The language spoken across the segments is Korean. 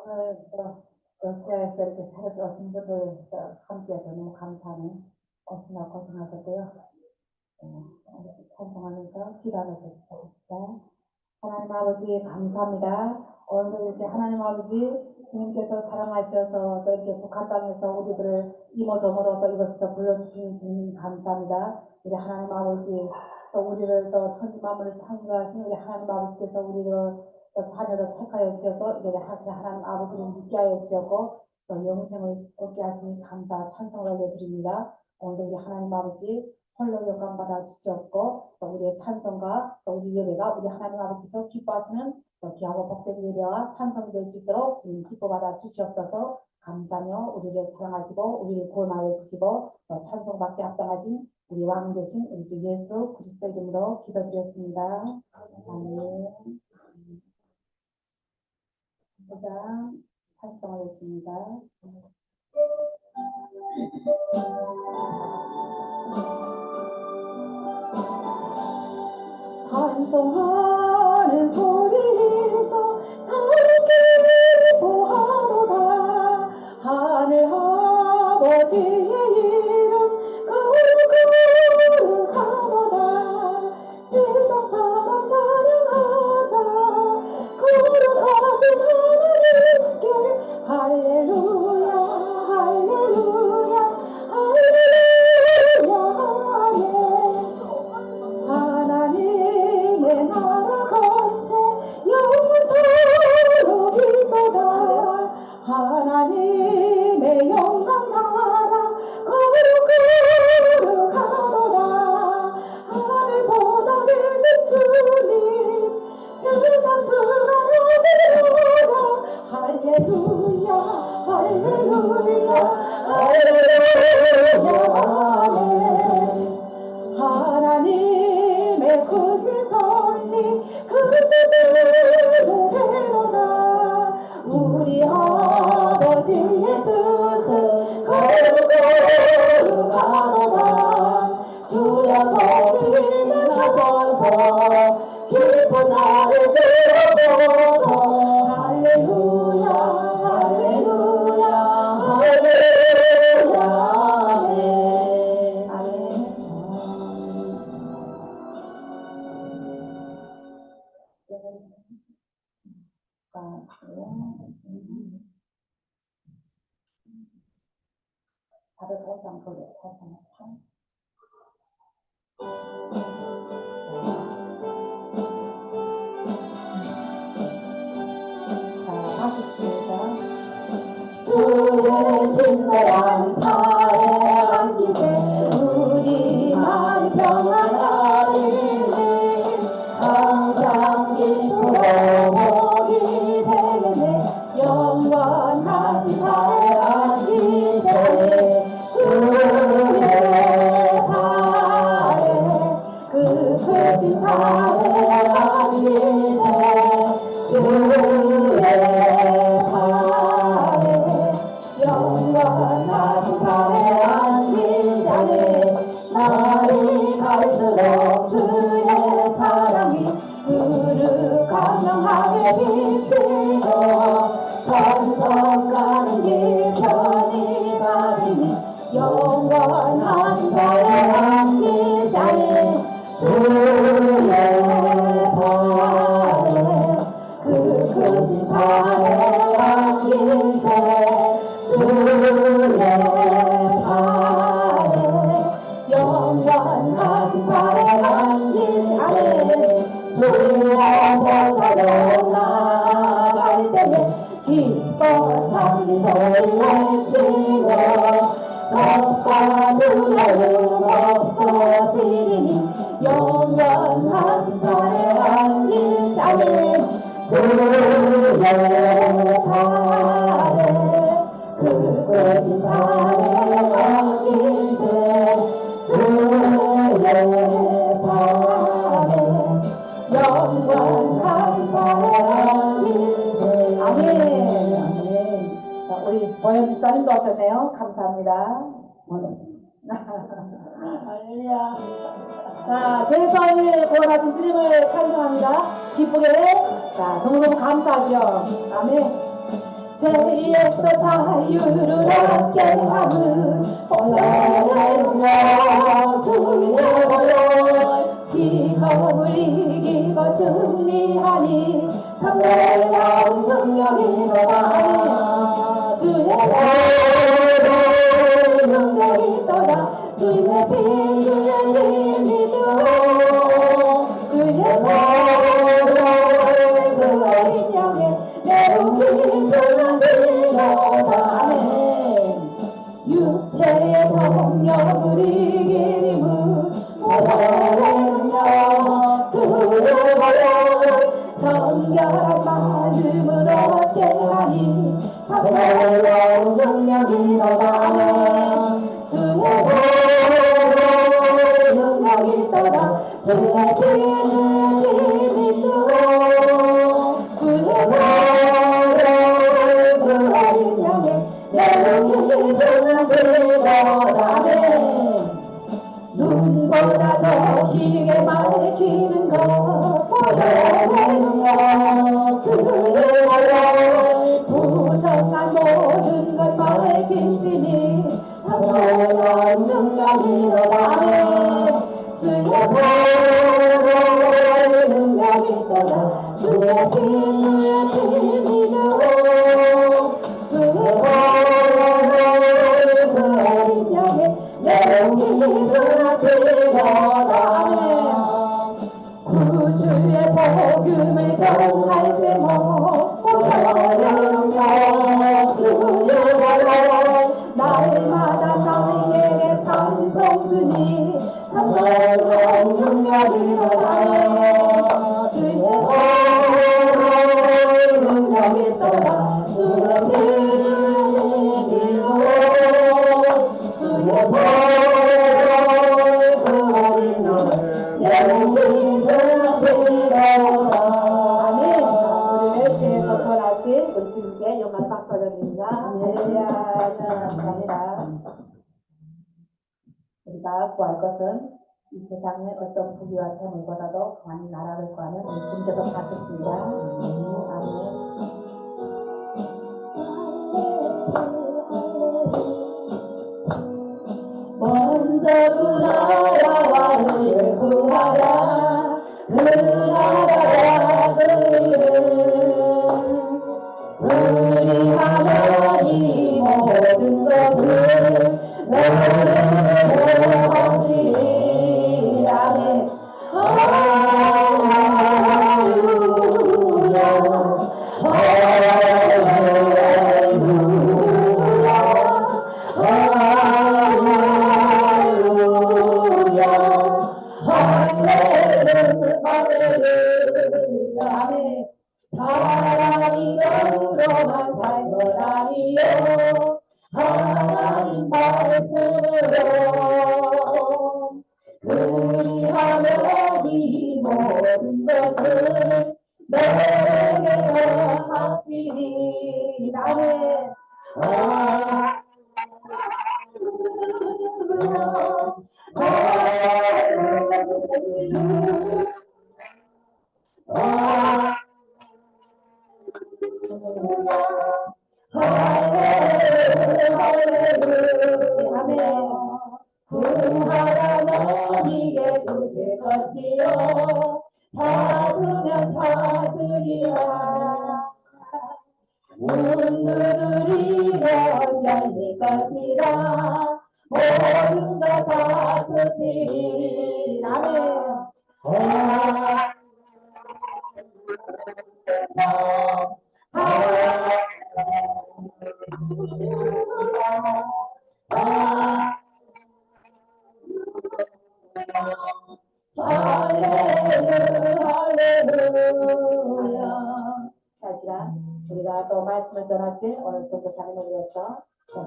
오늘 러시아에서 이렇게 살아오신 분들 함께해서 너무 감사하네. 오시나 고생하셨고요. 찬송하면서 기도하면서 시작합시다. 하나님 아버지 감사합니다. 오늘 이렇게 하나님 아버지 주님께서 사랑하셔서 또 이렇게 북한 땅에서 우리들을 이모저모로 또 이것을 불러주신 주님 감사합니다. 우리 하나님 아버지 또 우리를 또 천지 만물을 창조하신 우리 하나님 아버지께서 우리를 또 자녀를 택하여 주셔서 이렇게 하나님 아버지를 믿게 하여 주셨고 또 영생을 얻게 하시니 감사 찬송을 올려드립니다. 오늘 우리 하나님 아버지 홀로 영광 받아 주시었고 또 우리의 찬송과 또 우리 예배가 우리 하나님 아버지께서 기뻐하시는 또 귀하고 복된 예배와 찬송이 될 수 있도록 주님 기뻐 받아 주시옵소서. 감사하며 우리를 사랑하시고 우리를 구원하여 주시고 또 찬송받게 합당하신 우리 왕 되신 우리 주 예수 그리스도의 이름으로 기도드렸습니다. 아멘. 보자 찬송을 했습니다. 찬송하는 소리에서 하나님께 기뻐하도다. 하늘 아버지의 이름 거룩거룩하도다. 세상 사람 사랑하다. 거룩하신 하나님께 할렐루야 할렐루야 할렐루야 아멘. 하나님의 나라 건세 영원토록 있도다. 하나님의 영광 나라 거룩거룩하도다. 하늘보다 계신 주님 세상 들어가시도다. 할렐루야 할렐루야 할렐루야 아멘. 하나님의 크신 섭리 그 뜻대로 되도다. 우리 아버지의 뜻은 거룩거룩하도다. 주여 성령 하소서 기쁜 나를 들어보소. 할렐루야 할렐루야 할렐루야 아멘. 아멘. 다들 보상 그래 보상 참. 자, 다시 시작. 주의 진노한 팔에 안기되 우리 마음 평안하리니 항상 기쁘고 복이 되겠네. 영원한 팔에 안기되 주의 팔에 그 크신 팔에 안기되 주의 영원한 팔에 안긴 자는 날이 갈수록 주의 사랑이 그릇간명하게 비치고 성성가는 길 편히 가리니 영원한 팔에 안긴 자는 주의 팔에 그 크신 팔에 안긴 자 주의 팔에 영원한 팔에 안긴 자는 주어서로 나아갈 때에 기뻐 찬미를 외치고 겁과 두려움 없어지리니 영원한 팔에 안긴 자는 주의 팔에 그 크신 팔에 안긴 주의 팔에 영원한 팔에 안긴 아멘. 아멘. 자, 우리 보현 집사님도 오셨네요. 감사합니다. 할렐루야. 자, 대선을 구원하신 주님을 찬송합니다. 기쁘게. 자, 너무너무 감사하죠. 아멘. 죄에서 자유를 얻게 하는 오늘은요 주여 기업을 이기고 승리하니 놀라운 능력이로다 주의 능력이 있도다 주의 빛을 믿어 주의 그 어린 양의 매우 깊은 빛으로다 육체의 성령을 이기는 오늘은요 주여 성결한 마음으로 얻게 하니 놀라운 능력이로다 주의 능력이 있도다 주의 빛을 믿어 주의 그 어린 양의 매우 깊은 빛으로다 눈보다 더 시게 밝히는 것 오늘은요 주여 부정한 모든 것 밝히시니 놀라운 능력이로다 주의 능력이 있도다 주의 빛을 믿어 주의 그 어린 양의 매우 깊은 빛으로다 구주의 복음을 전할 때모 오늘은요 주여 날마다 나에게 찬송 주니 놀라운 능력이로다 주의 능력이 있도다 주의 빛을 믿어 주의 그 어린 양의 매우 깊은 빛으로다 아멘. 우리는 주에서 권하신 우리 주님께 영광 박사드립니다. 할렐루야. 감사합니다. 우리가 구할 것은 이 세상의 어떤 부귀와 재물보다도 강한 나라를 구하는 우리 주님께서 받으십니다. 아멘. 먼저 그 나라와 의를 구하라 그 나라를 우리 하나님 모든 것을 너를 하시리라네 할렐루야 하나님 영으로만 살거라니요 하나님 말씀으로 그리하면 이 모든 것을 내게 하시리 나는 구하라 너희에게 주실 것이요 찾으면 찾으리라 문 두드리면 열릴 것이라 모든 것 다 주시리 아멘 할렐루야. 자, 우리가 또 말씀을 전하실 오늘 전도사님을 위해서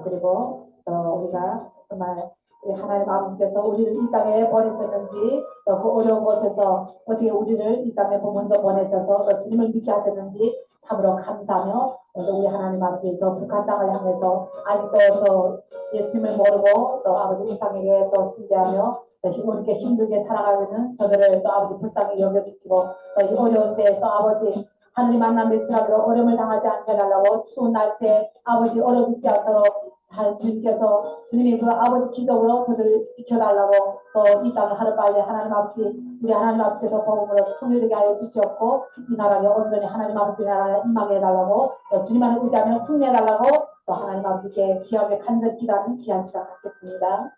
그리고 또 우리가 정말 우리 하나님 아버지께서 우리를 이 땅에 보내셨는지 또 그 어려운 곳에서 어떻게 우리를 이 땅에 먼저 보내셔서 또 주님을 믿게 하셨는지 참으로 감사하며 또 우리 하나님 아버지 저 북한 땅을 향해서 아직도 저 예수님을 모르고 또 아버지 우상에게 또 숭배하며 이렇게 힘들게 살아가고 있는 저들을 또 아버지 불쌍히 여겨주시고 또 이 어려운 때 또 아버지 하나님 만남 매출하기로 어려움을 당하지 않게 해달라고 추운 날씨에 아버지 얼어 죽지 않도록 잘 주님께서 주님이 그 아버지 기적으로 저들을 지켜달라고 또 이 땅을 하루빨리 하나님 아버지 우리 하나님 아버지께서 복음으로 통일되게 하여 주시옵고 이 나라에 온전히 하나님 아버지 나라에 임하게 해달라고 또 주님만을 의지하며 승리해달라고 또 하나님 아버지께 귀하게 간절히 기도하는 귀한 시간 갖겠습니다.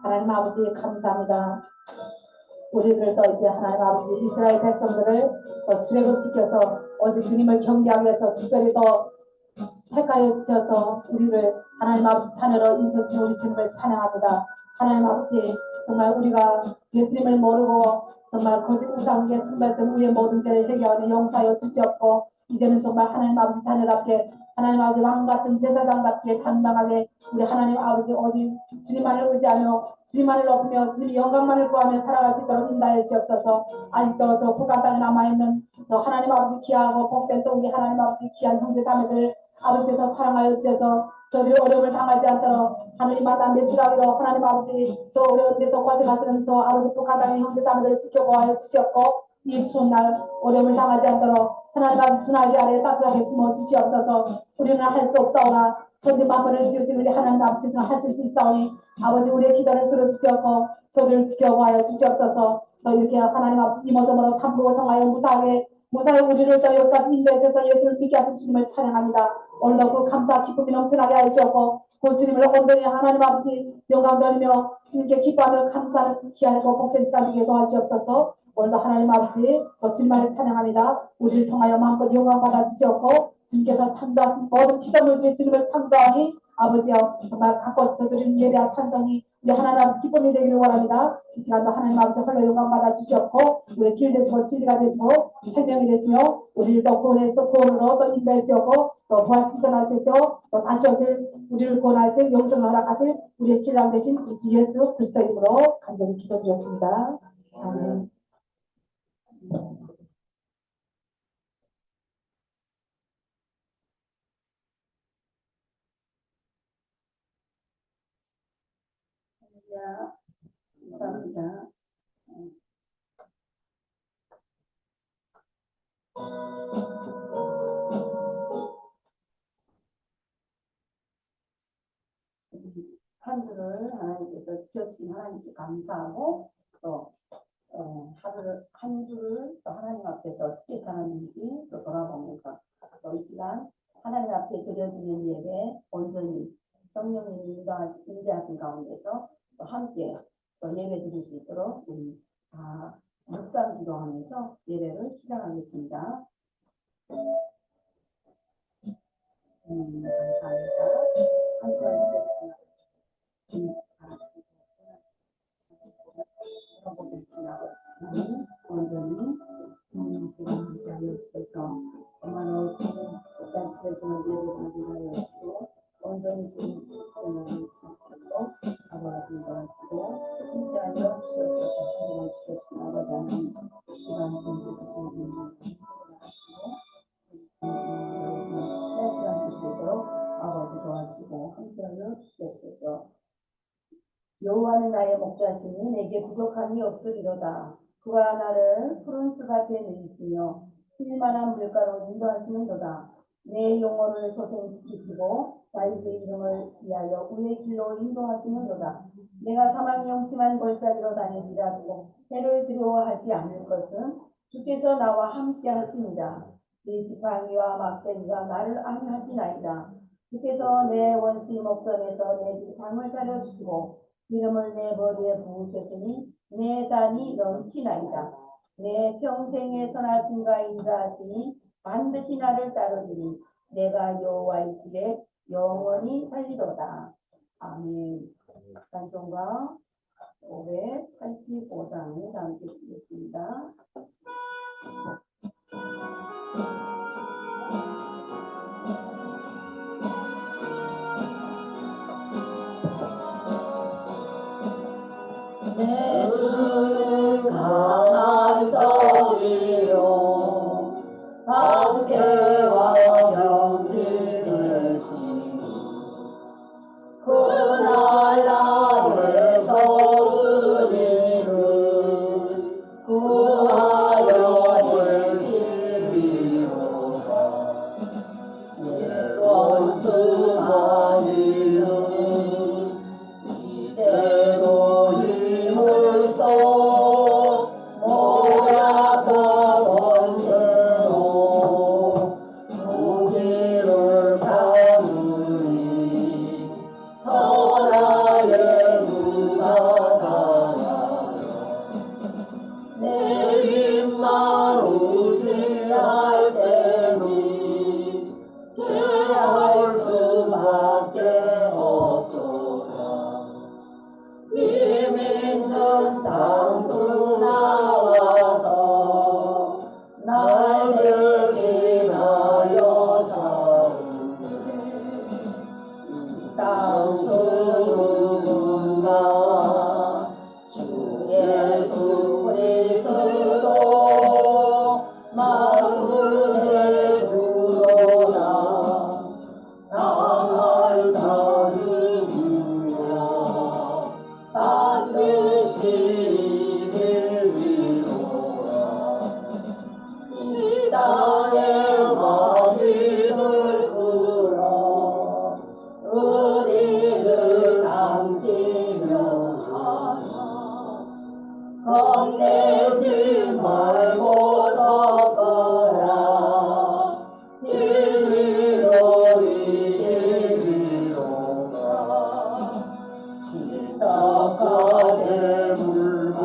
하나님 아버지 감사합니다. 우리들도 이제 하나님 아버지 이스라엘 백성들을 또 출애굽시켜서 오직 주님을 경배하기 위해서 특별히 더 택하여 주셔서 우리를 하나님 아버지 자녀로 인쳐주신 우리 주님을 찬양합니다. 하나님 아버지 정말 우리가 예수님을 모르고 정말 거짓 우상에 숭배했던 우리의 모든 죄를 해결하여 용서하여 주시옵고 이제는 정말 하나님 아버지 자녀답게 하나님 아버지 왕같은 제사장답게 당당하게 우리 하나님 아버지 오직 주님만을 의지하며 주님만을 높이며 주님의 영광만을 구하며 살아갈 수 있도록 인도하여 주옵소서. 아직도 저 북한 땅에 남아있는 저 하나님 아버지 귀하고 복된 또 우리 하나님 아버지 귀한 형제 자매들 아버지께서 사랑하여 주셔서 저들이 어려움을 당하지 않도록 하나님 만남 매출하기로 하나님 아버지 저 어려운 데서 고생하시는 저 아버지 북한 땅의 형제 자매들을 지켜보아여 주시옵고 이 추운 날 어려움을 당하지 않도록 하나님 아버지 주날개 아래 따뜻하게 품어주시옵소서. 우리는 할 수 없사오나 천지 만물을 지으신 우리 하나님 아버지께서 하실 수 있사오니 아버지 우리의 기도를 들어주시옵고 저들을 지켜보아여 주시옵소서. 또 이렇게 하나님 아버지 이모저모로 삼국을 통하여 무사하게 우리를 또 여기까지 인도하셔서 예수를 믿게 하신 주님을 찬양합니다. 오늘도 그 감사 기쁨이 넘쳐나게 하시옵고 그 주님을 온전히 하나님 아버지 영광 돌리며 주님께 기뻐하며 감사하는 귀하고 복된 시간 되게 도와주옵소서. 오늘도 하나님 아버지 또 주님만을 찬양합니다. 우리를 통하여 마음껏 영광 받아 주시옵고 주님께서 창조하신 모든 피조물들이 주님을 창조하니 아버지여 정말 갖고서 드리는 예배와 찬송이 우리 하나님 아버지 기쁨이 되기를 원합니다. 이 시간도 하나님 아버지 홀로 영광 받아 주시옵고 우리의 길 되시고 진리가 되시고 생명이 되시며 우리를 또 구원해서 구원으로 또 인도하시옵고 또 부활신전하시고 또 다시 오실 우리를 구원하실 영생을 허락하실 우리의 신랑 되신 우리 주 예수 그리스도 이름으로 간절히 기도드렸습니다. 아멘. 감사합니다. 한 주를 하나님께서 지켜주신 하나님께 감사하고 또 하루를 한 주를 또 하나님 앞에서 어떻게 사는지 또 돌아보면서 또 이 시간 하나님 앞에 드려지는 예배 온전히 성령님이 인도하신 가운데서 또 함께 또 예배 드릴 수 있도록 우리 다 묵상 기도하면서 예배를 시작하겠습니다. 감사합니다. 함께 온전히 시간 함께 하여 주셔서 정말로 다시해주는 예배를 드리고 온전히 주님을 찾고 아버지 인도하시고 함께하여 주셔서 주셔서 아버지 하나님 시간 주님께서 보여주는 시간 주시도록 아버지 도와주시고 함께하여 주시옵소서. 여호와는 나의 목자시니 내게 부족함이 없으리로다. 그가 나를 푸른 숲밭에 누이시며 쉴만한 물가로 인도하시는도다. 내 영혼을 소생시키시고 다윗의 이름을 위하여 우의 길로 인도하시는도다. 내가 사망의 영심한 골짜기로 다닐지라도 해를 두려워하지 않을 것은 주께서 나와 함께 하십니다. 네 지팡이와 막대기가 나를 안하시나이다. 주께서 내 원수의 목전에서 내 지팡을 살려주시고 기름을 내 머리에 부으셨으니 내 잔이 넘치나이다. 내 평생의 선하심과 인자하시니 반드시 나를 따르리니 내가 여호와의 집에 영원히 살리로다. 아멘. 찬송가 585장을 함께 드리겠습니다. 내 주 강한 소리로 함께와 경기를 그날 나의 소리를 구하여 내 집이로 수많이는 이대로 힘을 써 모략한 원수로 무기를 잡으니 천하의 누가 당하여 내림만 우지할 때는 피할 수밖에 없도다. 이민은 당수 나와서 날 대신하여 싸우네. 당수 누군가 주 예수 그리스도 만물의 주로다. 나를 다루며 반드시 이르리로다. 이 땅의 마귀를 끌어 의리를 남기며 하라. 겁내지 말고 섞어라. 진리로 이기리로다. 기사가 대물과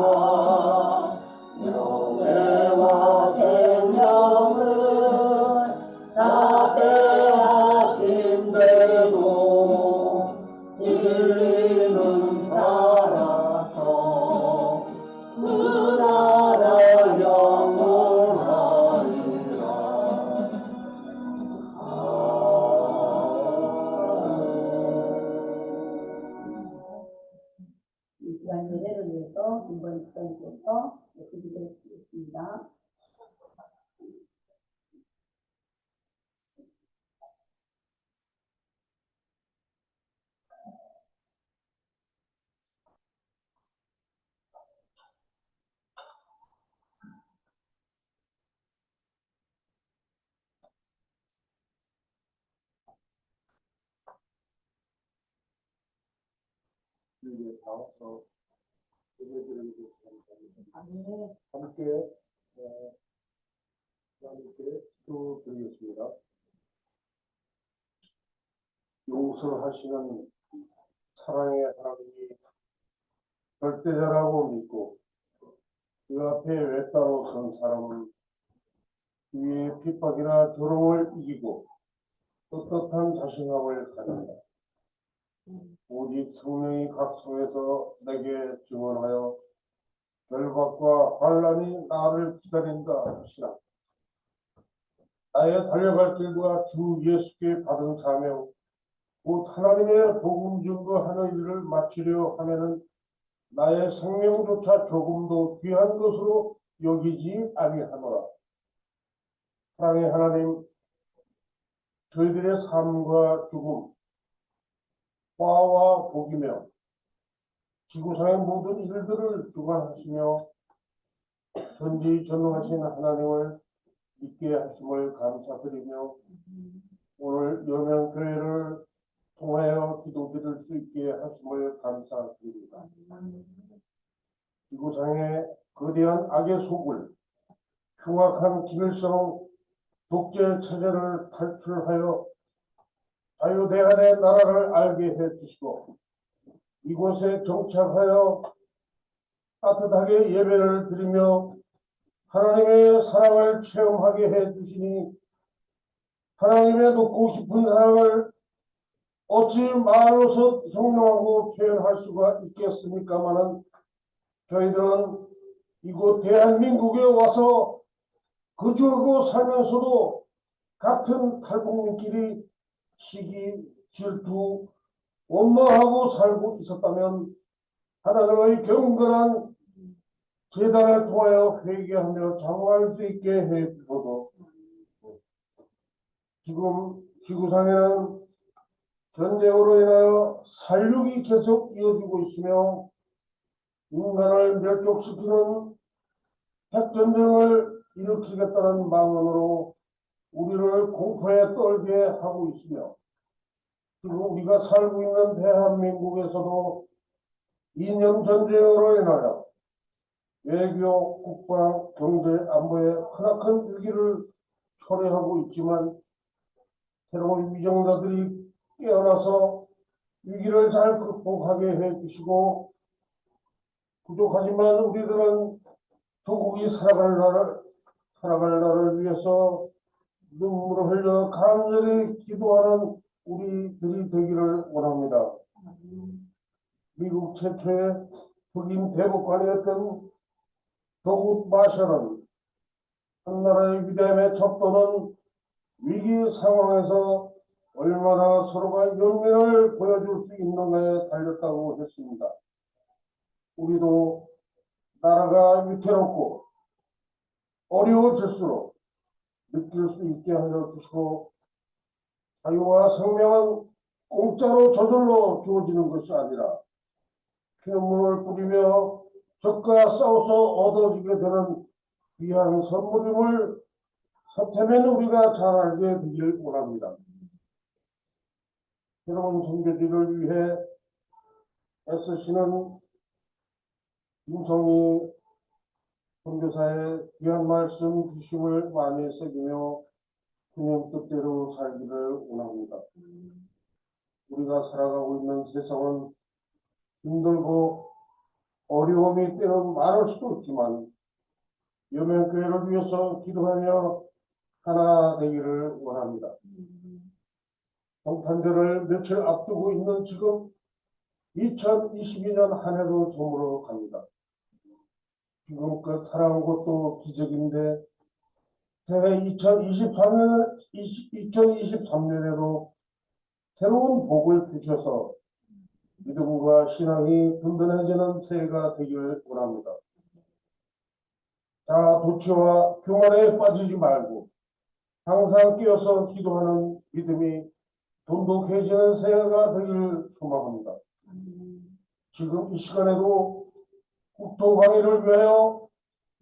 명예와 생명은 다 빼앗긴데도 진리는 살아서 그 나라 영원하리라. 이 시간 예배를 위해서 김번 집사님께서 기도를 드리겠습니다. 이제 나와서 예배드리겠습니다. 아멘. 함께 하나님께 기도드리겠습니다. 용서하시는 사랑의 하나님이 절대자라고 믿고 그 앞에 외따로 선 사람은 위의 핍박이나 조롱을 이기고 떳떳한 자신감을 가진다. 오직 성령이 각성해서 내게 증언하여 결박과 환난이 나를 기다린다 하시라. 나의 달려갈 길과 주 예수께 받은 사명 곧 하나님의 복음 증거하는 일을 마치려 하면은 나의 생명조차 조금도 귀한 것으로 여기지 아니하노라. 사랑의 하나님, 저희들의 삶과 죽음, 화와 복이며 지구상의 모든 일들을 주관하시며 전지전능하신 하나님을 믿게 하심을 감사드리며 오늘 여명교회를 통하여 기도드릴 수 있게 하심을 감사드립니다. 지구상의 거대한 악의 속을 흉악한 기밀성 독재 체제를 탈출하여 자유대한의 나라를 알게 해주시고 이곳에 정착하여 따뜻하게 예배를 드리며 하나님의 사랑을 체험하게 해주시니 하나님의 높고 깊은 사랑을 어찌 말로서 형용하고 표현할 수가 있겠습니까마는 저희들은 이곳 대한민국에 와서 거주하고 살면서도 같은 탈북민끼리 시기, 질투, 원망하고 살고 있었다면 하나님의 경건한 재단을 통하여 회개하며 장화할 수 있게 해주소서. 지금 지구상에는 전쟁으로 인하여 살육이 계속 이어지고 있으며 인간을 멸족시키는 핵전쟁을 일으키겠다는 망언으로 우리를 공포에 떨게 하고 있으며 지금 우리가 살고 있는 대한민국에서도 2년 전쟁으로 인하여 외교, 국방, 경제, 안보에 크나큰 위기를 초래하고 있지만 새로운 위정자들이 깨어나서 위기를 잘 극복하게 해주시고 부족하지만 우리들은 조국이 살아갈 날을 위해서 눈물을 흘려 간절히 기도하는 우리들이 되기를 원합니다. 미국 최초의 흑인 대법관이었던 더굿 마셜은 한 나라의 위대함의 척도는 위기 상황에서 얼마나 서로가 연민을 보여줄 수 있는가에 달렸다고 했습니다. 우리도 나라가 위태롭고 어려워질수록 느낄 수 있게 하여 주시고 자유와 생명은 공짜로 저절로 주어지는 것이 아니라 피눈물을 뿌리며 적과 싸워서 얻어지게 되는 귀한 선물임을 서태면 우리가 잘 알게 되길 원합니다. 새로운 선교지를 위해 애쓰시는 김성희 선교사의 귀한 말씀 주심을 마음에 새기며 주님 뜻대로 살기를 원합니다. 우리가 살아가고 있는 세상은 힘들고 어려움이 때론 많을 수도 있지만 여명교회를 위해서 기도하며 하나 되기를 원합니다. 성탄절을 며칠 앞두고 있는 지금 2022년 한 해도 저물어 갑니다. 지금껏 살아온 것도 기적인데 새해 2023년에도 새로운 복을 주셔서 믿음과 신앙이 든든해지는 새해가 되기를 원합니다. 자, 도취와 교만에 빠지지 말고 항상 끼어서 기도하는 믿음이 돈독해지는 새해가 되기를 소망합니다. 지금 이 시간에도 국토 방위를 위하여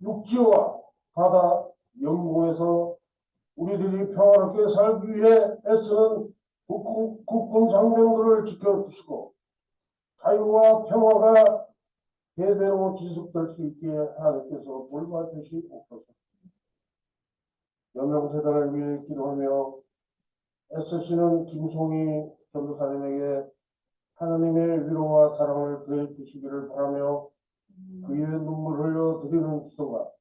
육지와 바다, 영공에서 우리들이 평화롭게 살기 위해 애쓰는 국군 장병들을 지켜주시고 자유와 평화가 대대로 지속될 수 있게 하나님께서 돌봐주시옵소서. 여명세단을 위해 기도하며 애쓰시는 김송희 전도사님에게 하나님의 위로와 사랑을 더해 주시기를 바라며 그의 눈물 흘려 드리는 기도가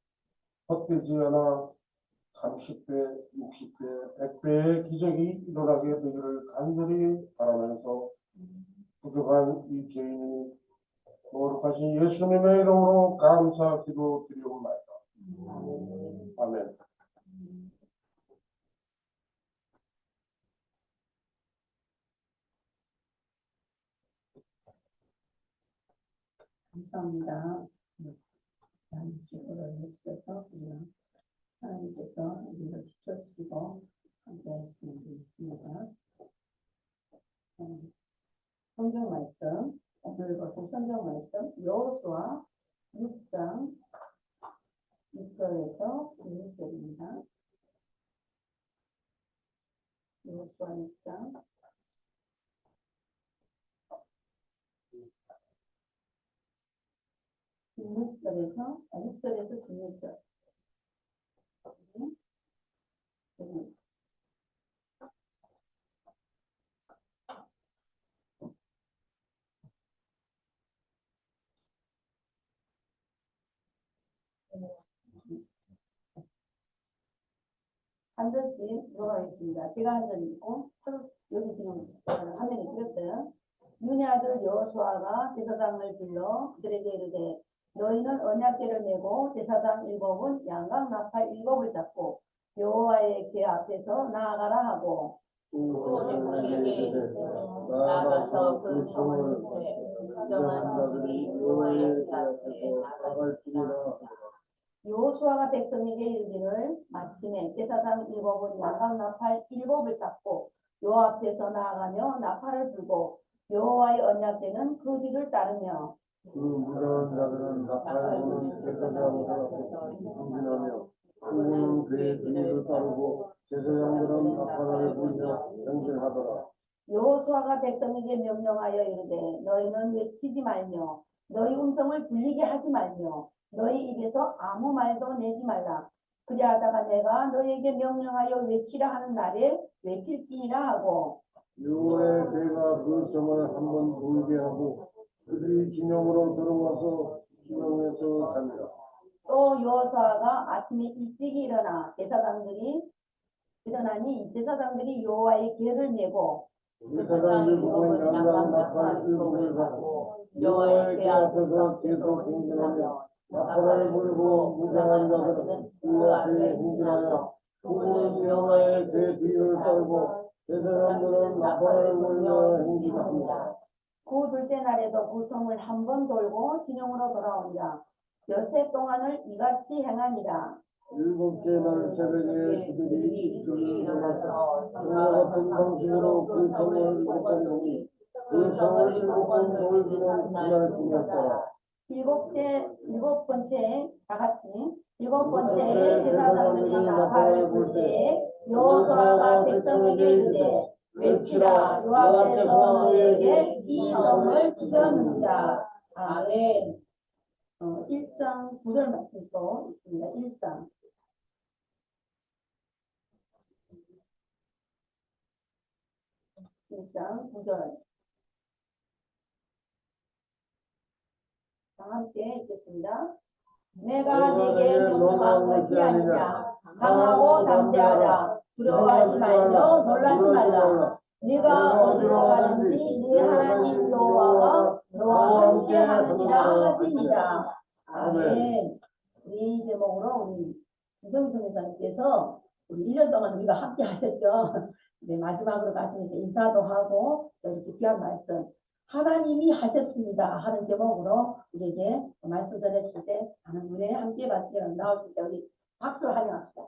헛되지 않아 30배, 60배, 100배의 기적이 일어나게 되기를 간절히 바라면서 부족한 이 죄인이 거룩하신 예수님의 이름으로 감사 기도 드리옵나이다. 아멘. 감사합니다. 기도를 해주셔서 하나님께서 우리를 지켜주시고 함께 하시는 게 있습니다. 성경 말씀, 오늘 것은 성경 말씀 여호수아 6장 6절에서 16절입니다. 여호수아 6장 6절에서 16절. 한 절씩 들어가겠습니다. 제가 한 절 읽고 여기 지금 화면에 드렸어요. 눈의 아들 여호수아가 제사장을 불러 그들에게 이르되 너희는 언약궤를 메고 제사장 일곱은 양각 나팔 일곱을 잡고 여호와의 궤 앞에서 나아가라 하고 나아가서 그 성을 정한 자들이 여호와의 궤 앞에 나갈지니라. 여호수아가 백성에게 이르기를 마침에 제사장 일곱은 양각 나팔 일곱을 잡고 여호와 앞에서 나아가며 나팔을 불고 여호와의 언약궤는 그 뒤를 따르며 그 무장한 자들은 나팔 부는 제사장 앞에서 전진하며 그는 그의 뒤를 따르고 제사장들은 나팔을 불며 전진하더라. 여호수아가 백성에게 명령하여 이르되 너희는 외치지 말며 너희 음성을 들리게 하지 말며 너희 입에서 아무 말도 내지 말라. 그리하다가 내가 너희에게 명령하여 외치라 하는 날에 외칠지니라 하고 여호와의 배가 그 성을 한번 돌게 하고 그들이 진영으로 들어와서 진영에서 잔다. 또 여호수아가 아침에 일찍 일어나니 제사장들이 여호와의 계를 메고 제사장들 보고 양양 나팔 일곱을 갖고 여호와의 궤 앞에서 계속 행진하며 나팔을 불고 무장한 자들은 그 앞에 행진하여 그는 여호와의 궤 뒤를 떨고 제사장들은 나팔을 불며 행진합니다. 그 둘째 날에도 그 성을 한 번 돌고 진영으로 돌아온다. 엿새 동안을 이같이 행하니라. 일곱째 날 새벽에 그들이 일어나서 그와 같은 방식으로 그 성을 일곱 번 돌니 그 성을 일곱 번 돌기는 그날뿐이었더라. 일곱 번째 다 같이 일곱 번째 제사장들이 나팔을 불 때에 여호수아가 백성에게 이르되 외치라 여호와께서 너희에게 이 성을 주셨느니라. 아멘. 1장 9절 말씀 또 있습니다. 1장 9절 다 함께 읽겠습니다. 내가 네게 명령한 것이 아니냐. 강하고 담대하라. 두려워하지 말며 놀라지 말라. 네가 어디로 가든지 네 하나님 여호와가 너와 함께 하느니라 하시니라. 아멘. 이 제목으로 우리 이정희 선교사님께서 우리 1년 동안 우리가 함께 하셨죠. 네, 마지막으로 가시면서 인사도 하고 이렇게 귀한 말씀 하나님이 하셨습니다 하는 제목으로 우리에게 말씀 전했을 때 하는 은혜에 함께 바치게 나오실 때 우리 박수로 환영합시다.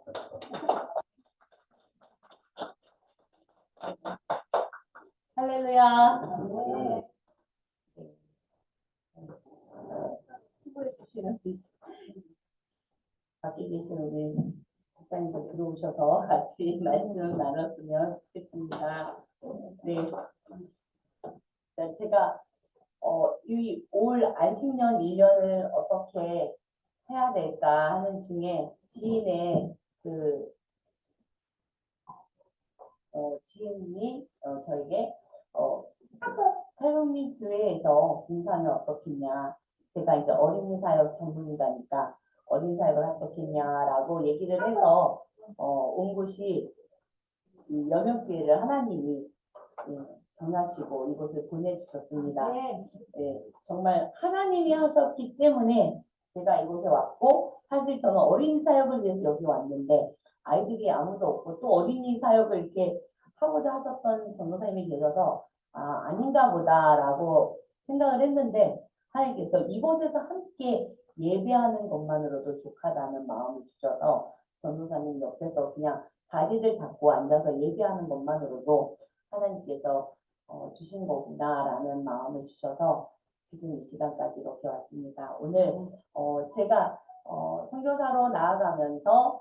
할렐루야. 네. 수고해 주시는 밖에 계신 우리 목사님들 들어오셔서 같이 말씀 나눴으면 좋겠습니다. 네. 제가 이 올 안식년 1년을 어떻게 해야 될까 하는 중에 지인의 지인이 저에게 탈북민 교회에서 봉사는 어떻겠냐. 제가 이제 어린이 사역 전문가니까 어린이 사역을 어떻겠냐라고 얘기를 해서 온 곳이 이 여명교회를 하나님이 정하시고 이곳을 보내주셨습니다. 네, 정말 하나님이 하셨기 때문에 제가 이곳에 왔고 사실 저는 어린이 사역을 위해서 여기 왔는데 아이들이 아무도 없고 또 어린이 사역을 이렇게 하고자 하셨던 전도사님이 계셔서 아닌가 보다라고 생각을 했는데 하나님께서 이곳에서 함께 예배하는 것만으로도 족하다는 마음을 주셔서 전도사님 옆에서 그냥 자리를 잡고 앉아서 예배하는 것만으로도 하나님께서 주신 거구나라는 마음을 주셔서 지금 이 시간까지 이렇게 왔습니다. 오늘 제가 선교사로 나아가면서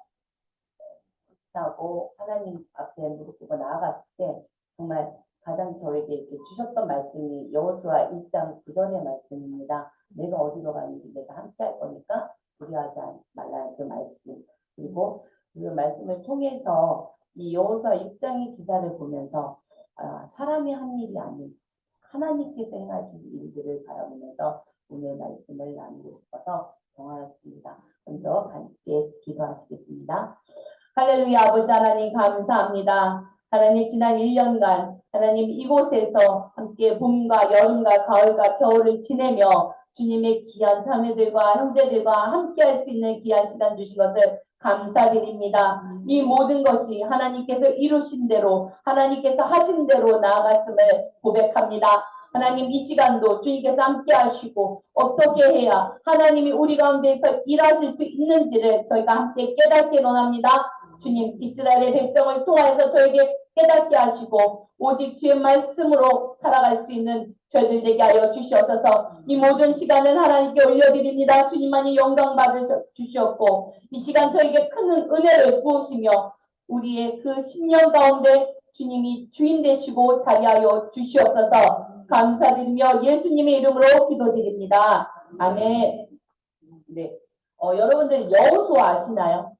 하고 하나님 앞에 무릎 꿇고 나아갔을 때 정말 가장 저에게 이렇게 주셨던 말씀이 여호수아 1장 9절의 말씀입니다. 내가 어디로 가는지 내가 함께 할 거니까 두려워하지 말라는 그 말씀. 그리고 그 말씀을 통해서 이 여호수아 1장의 기사를 보면서 사람이 한 일이 아닌 하나님께서 행하신 일들을 바라보면서 오늘 말씀을 나누고 싶어서 정하였습니다. 먼저 함께 기도하시겠습니다. 할렐루야. 아버지 하나님 감사합니다. 하나님 지난 1년간 하나님 이곳에서 함께 봄과 여름과 가을과 겨울을 지내며 주님의 귀한 자매들과 형제들과 함께 할 수 있는 귀한 시간 주신 것을 감사드립니다. 이 모든 것이 하나님께서 이루신 대로 하나님께서 하신 대로 나아갔음을 고백합니다. 하나님 이 시간도 주님께서 함께 하시고 어떻게 해야 하나님이 우리 가운데서 일하실 수 있는지를 저희가 함께 깨닫게 원합니다. 주님 이스라엘의 백성을 통하여서 저에게 깨닫게 하시고 오직 주의 말씀으로 살아갈 수 있는 저희들 되게 하여 주시옵소서. 이 모든 시간은 하나님께 올려드립니다. 주님만이 영광 받으시옵고 이 시간 저에게 큰 은혜를 부으시며 우리의 그 10년 가운데 주님이 주인 되시고 자리하여 주시옵소서. 감사드리며 예수님의 이름으로 기도드립니다. 아멘. 네. 여러분들 여호수아 아시나요?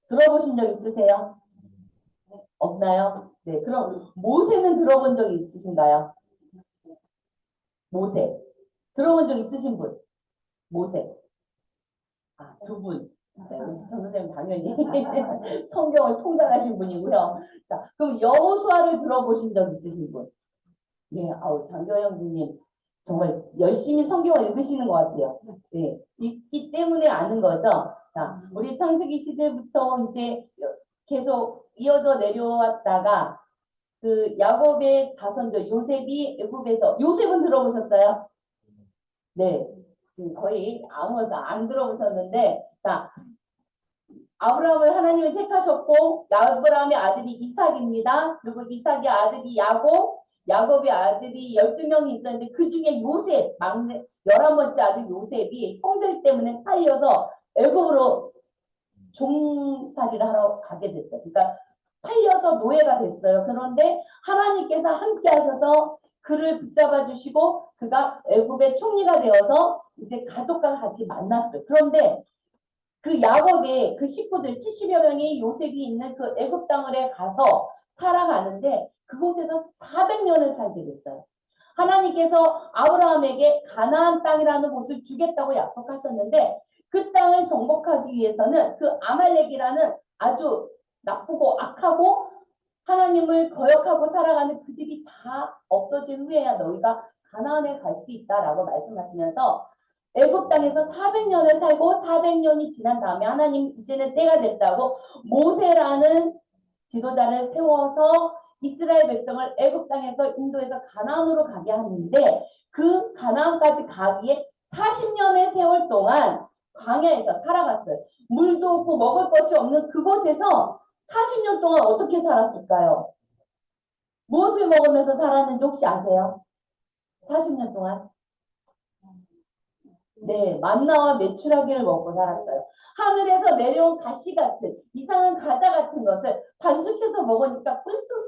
들어보신 적 있으세요? 없나요? 네. 그럼 모세는 들어본 적이 있으신가요? 모세. 들어본 적 있으신 분? 모세. 아, 두 분. 네, 전 선생님 당연히 성경을 통달하신 분이고요. 자, 그럼 여호수아를 들어보신 적 있으신 분? 네, 장교영 부님 정말 열심히 성경을 읽으시는 것 같아요. 네, 읽기 때문에 아는 거죠. 자, 우리 창세기 시대부터 이제 계속 이어져 내려왔다가 그 야곱의 자손들 요셉이 애굽에서 요셉은 들어보셨어요? 네, 지금 거의 아무것도 안 들어보셨는데 자. 아브라함을 하나님이 택하셨고 아브라함의 아들이 이삭입니다. 그리고 이삭의 아들이 야곱, 야곱의 아들이 12명이 있었는데 그 중에 요셉, 막내 11번째 아들 요셉이 형들 때문에 팔려서 애굽으로 종살이를 하러 가게 됐어요. 그러니까 팔려서 노예가 됐어요. 그런데 하나님께서 함께 하셔서 그를 붙잡아 주시고 그가 애굽의 총리가 되어서 이제 가족과 같이 만났어요. 그런데 그 야곱의 그 식구들 70여 명이 요셉이 있는 그 애굽 땅을에 가서 살아가는데 그곳에서 400년을 살게 됐어요. 하나님께서 아브라함에게 가나안 땅이라는 곳을 주겠다고 약속하셨는데 그 땅을 정복하기 위해서는 그 아말렉이라는 아주 나쁘고 악하고 하나님을 거역하고 살아가는 그들이 다 없어진 후에야 너희가 가나안에 갈 수 있다라고 말씀하시면서 애굽 땅에서 400년을 살고 400년이 지난 다음에 하나님 이제는 때가 됐다고 모세라는 지도자를 세워서 이스라엘 백성을 애굽 땅에서 인도해서 가나안으로 가게 하는데 그 가나안까지 가기에 40년의 세월 동안 광야에서 살아갔어요. 물도 없고 먹을 것이 없는 그곳에서 40년 동안 어떻게 살았을까요? 무엇을 먹으면서 살았는지 혹시 아세요? 40년 동안? 네, 만나와 메추라기를 먹고 살았어요. 하늘에서 내려온 가시 같은 이상한 과자 같은 것을 반죽해서 먹으니까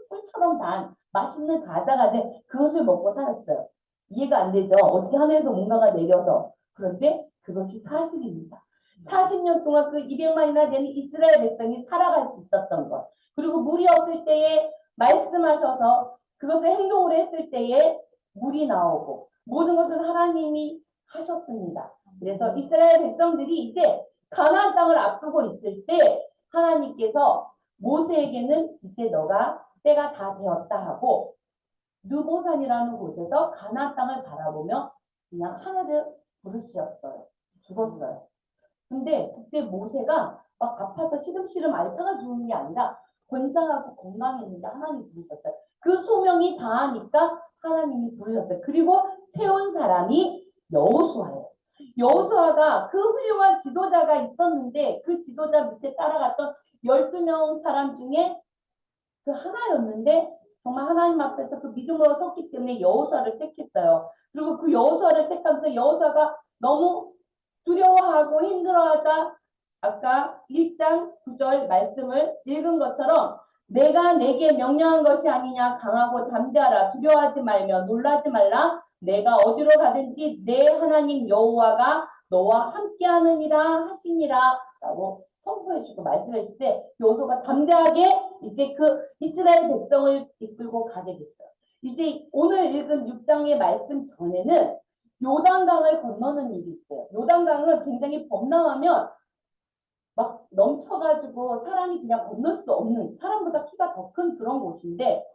꿀처럼 단 맛있는 과자가 된 그것을 먹고 살았어요. 이해가 안 되죠? 어떻게 하늘에서 뭔가가 내려서. 그런데 그것이 사실입니다. 40년 동안 그 200만이나 되는 이스라엘 백성이 살아갈 수 있었던 것. 그리고 물이 없을 때에 말씀하셔서 그것을 행동으로 했을 때에 물이 나오고 모든 것은 하나님이 하셨습니다. 그래서 이스라엘 백성들이 이제 가나안 땅을 앞두고 있을 때 하나님께서 모세에게는 이제 너가 때가 다 되었다 하고 느보산이라는 곳에서 가나안 땅을 바라보며 그냥 하늘을 부르셨어요. 죽었어요. 근데 그때 모세가 막 아파서 시름시름 앓다가 죽는 게 아니라 건장하고 건강했는데 하나님 부르셨어요. 그 소명이 다하니까 하나님이 부르셨어요. 그리고 세운 사람이 여호수아예요. 여호수아가 그 훌륭한 지도자가 있었는데 그 지도자 밑에 따라갔던 12명 사람 중에 그 하나였는데 정말 하나님 앞에서 그 믿음으로 섰기 때문에 여호수아를 택했어요. 그리고 그 여호수아를 택하면서 여호수아가 너무 두려워하고 힘들어하자 아까 1장 9절 말씀을 읽은 것처럼 내가 내게 명령한 것이 아니냐 강하고 담대하라 두려워하지 말며 놀라지 말라 내가 어디로 가든지 내 하나님 여호와가 너와 함께하느니라 하시니라 라고 선포해주고 말씀해줄 때 여호수아가 담대하게 이제 그 이스라엘 백성을 이끌고 가게 됐어요. 이제 오늘 읽은 6장의 말씀 전에는 요단강을 건너는 일이 있어요. 요단강은 굉장히 범람하면 막 넘쳐가지고 사람이 그냥 건널 수 없는 사람보다 키가 더 큰 그런 곳인데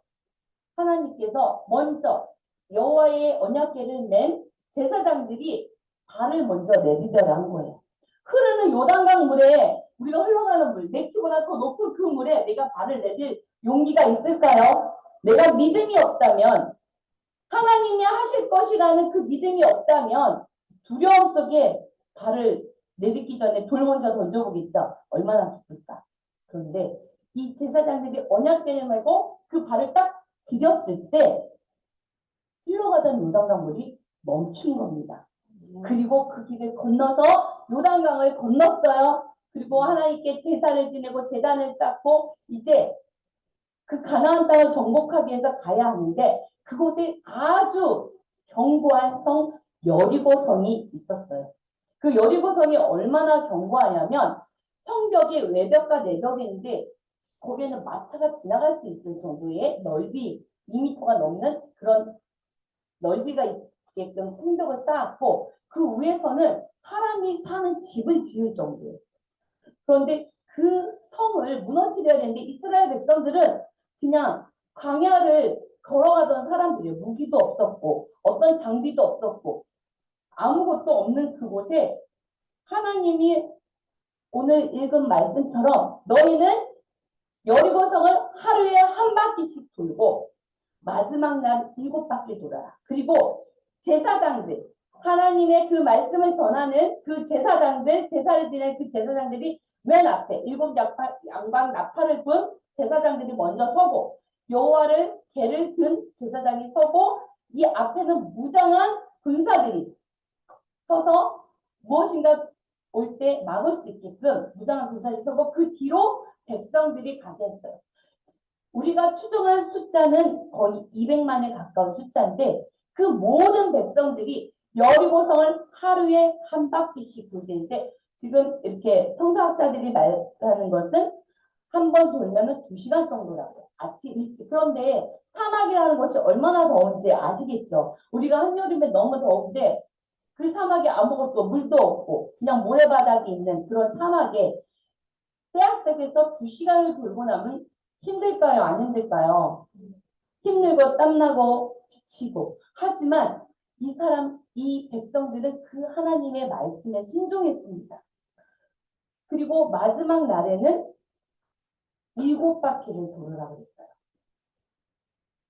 하나님께서 먼저 여호와의 언약궤를 맨 제사장들이 발을 먼저 내디뎌야 한 거예요. 흐르는 요단강 물에 우리가 흘러가는 물, 내 키보다 더 높은 그 물에 내가 발을 내딜 용기가 있을까요? 내가 믿음이 없다면 하나님이 하실 것이라는 그 믿음이 없다면 두려움 속에 발을 내딛기 전에 돌 먼저 던져보겠죠. 얼마나 기쁠까. 그런데 이 제사장들이 언약궤를 메고 그 발을 딱 디뎠을 때 흘러가던 요단강 물이 멈춘 겁니다. 그리고 그 길을 건너서 요단강을 건넜어요. 그리고 하나님께 제사를 지내고 제단을 쌓고 이제 그 가나안 땅을 정복하기 위해서 가야 하는데 그곳에 아주 견고한 성 여리고성이 있었어요. 그 여리고성이 얼마나 견고하냐면 성벽이 외벽과 내벽이 있는데 거기에는 마차가 지나갈 수 있을 정도의 넓이 2m가 넘는 그런 넓이가 있게끔 성벽을 쌓았고 그 위에서는 사람이 사는 집을 지을 정도예요. 그런데 그 성을 무너뜨려야 되는데 이스라엘 백성들은 그냥 광야를 걸어가던 사람들이에요. 무기도 없었고 어떤 장비도 없었고 아무것도 없는 그곳에 하나님이 오늘 읽은 말씀처럼 너희는 여리고성을 하루에 한 바퀴씩 돌고 마지막 날 7바퀴 돌아라. 그리고 제사장들, 하나님의 그 말씀을 전하는 그 제사장들, 제사를 지낸 그 제사장들이 맨 앞에 7양방 나팔을 분 제사장들이 먼저 서고 여호와를 개를 든 제사장이 서고 이 앞에는 무장한 군사들이 서서 무엇인가 올 때 막을 수 있게끔 무장한 군사들이 서고 그 뒤로 백성들이 가게 했어요. 우리가 추정한 숫자는 거의 200만에 가까운 숫자인데 그 모든 백성들이 여리고성을 하루에 한 바퀴씩 돌리는데 지금 이렇게 성서학자들이 말하는 것은 한 번 돌면은 2시간 정도라고 아침 일찍. 그런데 사막이라는 것이 얼마나 더운지 아시겠죠? 우리가 한여름에 너무 더운데 그 사막에 아무것도 물도 없고 그냥 모래바닥이 있는 그런 사막에 때학볕에서 2시간을 돌고 나면 힘들까요? 안 힘들까요? 힘들고 땀나고 지치고. 하지만 이 백성들은 그 하나님의 말씀에 순종했습니다. 그리고 마지막 날에는 7바퀴를 돌으라고 했어요.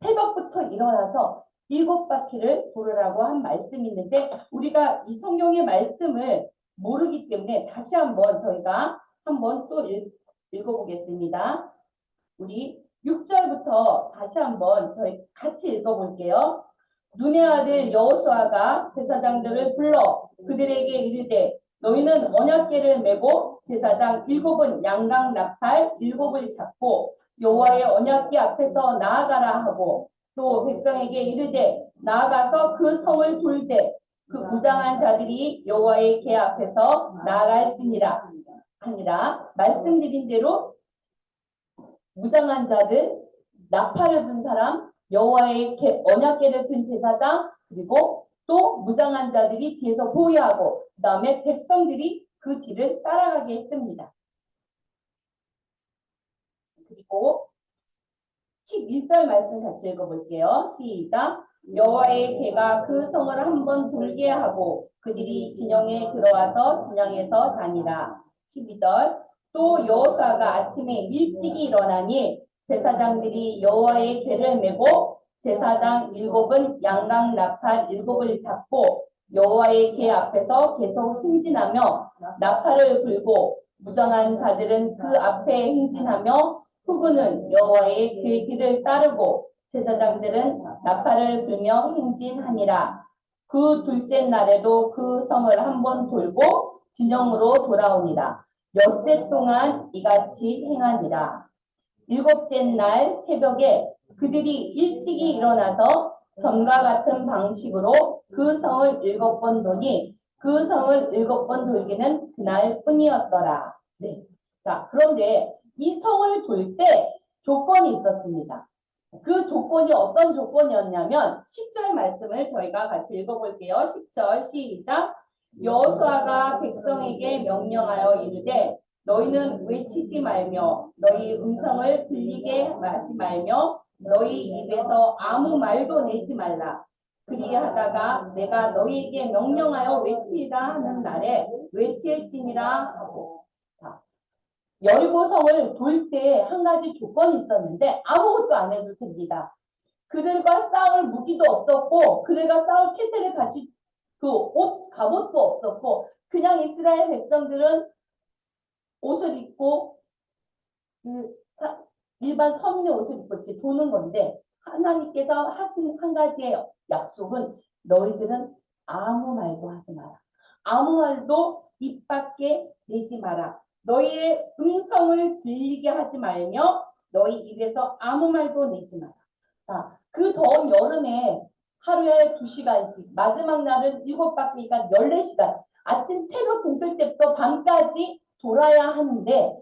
새벽부터 일어나서 7바퀴를 돌으라고 한 말씀이 있는데 우리가 이 성경의 말씀을 모르기 때문에 다시 한번 저희가 한번 또 읽어보겠습니다. 우리 6절부터 다시 한번 저희 같이 읽어볼게요. 눈의 아들 여호수아가 제사장들을 불러 그들에게 이르되 너희는 언약궤를 메고 제사장 7은 양각 나팔 7을 잡고 여호와의 언약궤 앞에서 나아가라 하고 또 백성에게 이르되 나아가서 그 성을 돌되 그 무장한 자들이 여호와의 궤 앞에서 나아갈지니라 하니라. 말씀드린 대로 무장한 자들, 나팔을 든 사람, 여호와의 언약궤를 든 제사장, 그리고 또 무장한 자들이 뒤에서 보호하고 그 다음에 백성들이 그 뒤를 따라가게 했습니다. 그리고 11절 말씀 같이 읽어볼게요. 시작. 여호와의 궤가 그 성을 한번 돌게 하고 그들이 진영에 들어와서 진영에서 다니라. 12절. 또 여호수아가 아침에 일찍이 일어나니 제사장들이 여호와의 궤를 메고 제사장 7은 양각 나팔 7을 잡고 여호와의 궤 앞에서 계속 행진하며 나팔을 불고 무장한 자들은 그 앞에 행진하며 후군은 여호와의 궤 길을 따르고 제사장들은 나팔을 불며 행진하니라. 그 둘째 날에도 그 성을 한번 돌고 진영으로 돌아오니라. 엿새 동안 이같이 행하니라. 7째 날 새벽에 그들이 일찍이 일어나서 전과 같은 방식으로 그 성을 7번 도니 그 성을 7번 돌기는 그날 뿐이었더라. 네. 자, 그런데 이 성을 돌 때 조건이 있었습니다. 그 조건이 어떤 조건이었냐면 10절 말씀을 저희가 같이 읽어볼게요. 10절 시작. 여호수아가 백성에게 명령하여 이르되 너희는 외치지 말며 너희 음성을 들리게 하지 말며 너희 입에서 아무 말도 내지 말라. 그리하다가 내가 너희에게 명령하여 외치리라 하는 날에 외칠지니라 하고. 여리고성을 돌 때 한 가지 조건이 있었는데 아무것도 안 해도 됩니다. 그들과 싸울 무기도 없었고 그들과 싸울 태세를 갖춘 그 옷, 갑옷도 없었고 그냥 이스라엘 백성들은 옷을 입고 일반 서민의 옷을 입고 이렇게 도는 건데 하나님께서 하신 한 가지의 약속은 너희들은 아무 말도 하지 마라. 아무 말도 입 밖에 내지 마라. 너희의 음성을 들리게 하지 말며 너희 입에서 아무 말도 내지 마라. 자, 그 더운 여름에 하루에 2시간씩, 마지막 날은 7바퀴니까 14시간, 아침 새벽 동틀 때부터 밤까지 돌아야 하는데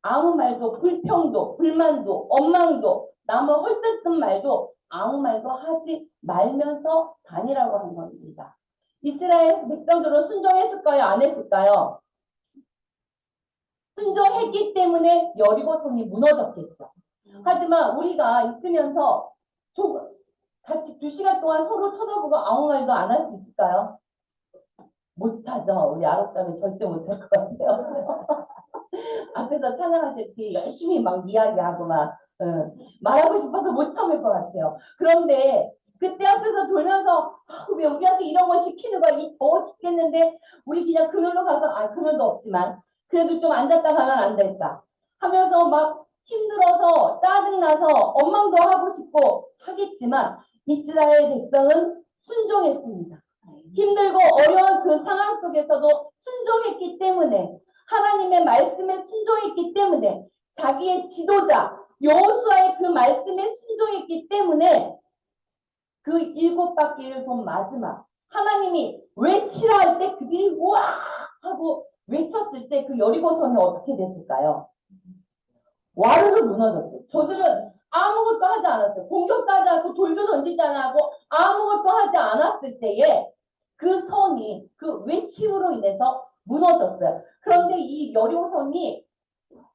아무 말도, 불평도, 불만도, 원망도, 남의 헐뜯은 말도 아무 말도 하지 말면서 다니라고 한 겁니다. 이스라엘 백성들은 순종했을까요? 안 했을까요? 순종했기 때문에 여리고성이 무너졌겠죠. 하지만 우리가 있으면서 같이 2시간 동안 서로 쳐다보고 아무 말도 안 할 수 있을까요? 못하죠. 우리 아롭자면 절대 못할 것 같아요. 앞에서 찬양할 때 되게 열심히 막 이야기하고 막 말하고 싶어서 못 참을 것 같아요. 그런데 그때 앞에서 돌면서 왜 우리한테 이런 걸 시키는 거야? 더워 죽겠는데 우리 그냥 그늘로 가서 그늘도 없지만 그래도 좀 앉았다 가면 안 될까 하면서 막 힘들어서 짜증나서 원망도 하고 싶고 하겠지만 이스라엘 백성은 순종했습니다. 힘들고 어려운 그 상황 속에서도 순종했기 때문에 하나님의 말씀에 순종했기 때문에 자기의 지도자 여호수아의 그 말씀에 순종했기 때문에 그 7바퀴를 돈 마지막 하나님이 외치라 할 때 그들이 우와 하고 외쳤을 때 그 여리고성이 어떻게 됐을까요? 와르르 무너졌어요. 저들은 아무것도 하지 않았어요. 공격도 하지 않고 돌도 던지지 않고 아무것도 하지 않았을 때에 그 성이 그 외침으로 인해서 무너졌어요. 그런데 이 여리고성이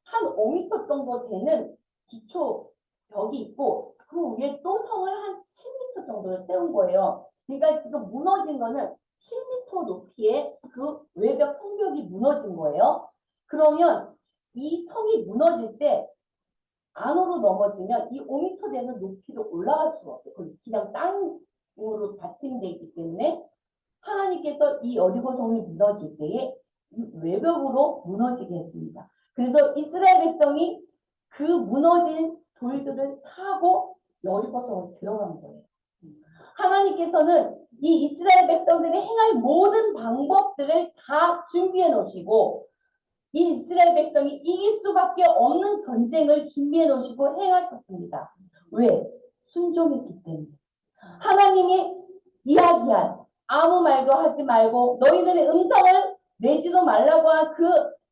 한 5m 정도 되는 기초 벽이 있고 그 위에 또 성을 한 10m 정도를 세운 거예요. 그러니까 지금 무너진 거는 10m 높이의 그 외벽 성벽이 무너진 거예요. 그러면 이 성이 무너질 때 안으로 넘어지면 이 5m 되는 높이로 올라갈 수가 없어요. 그냥 땅으로 받침되어 있기 때문에 하나님께서 이 여리고성이 무너질 때에 외벽으로 무너지게 했습니다. 그래서 이스라엘 백성이 그 무너진 돌들을 타고 여리고성을 들어간 거예요. 하나님께서는 이 이스라엘 백성들이 행할 모든 방법들을 다 준비해 놓으시고 이 이스라엘 백성이 이길 수밖에 없는 전쟁을 준비해 놓으시고 행하셨습니다. 왜? 순종했기 때문에. 하나님이 이야기한 아무 말도 하지 말고 너희들의 음성을 내지도 말라고 한 그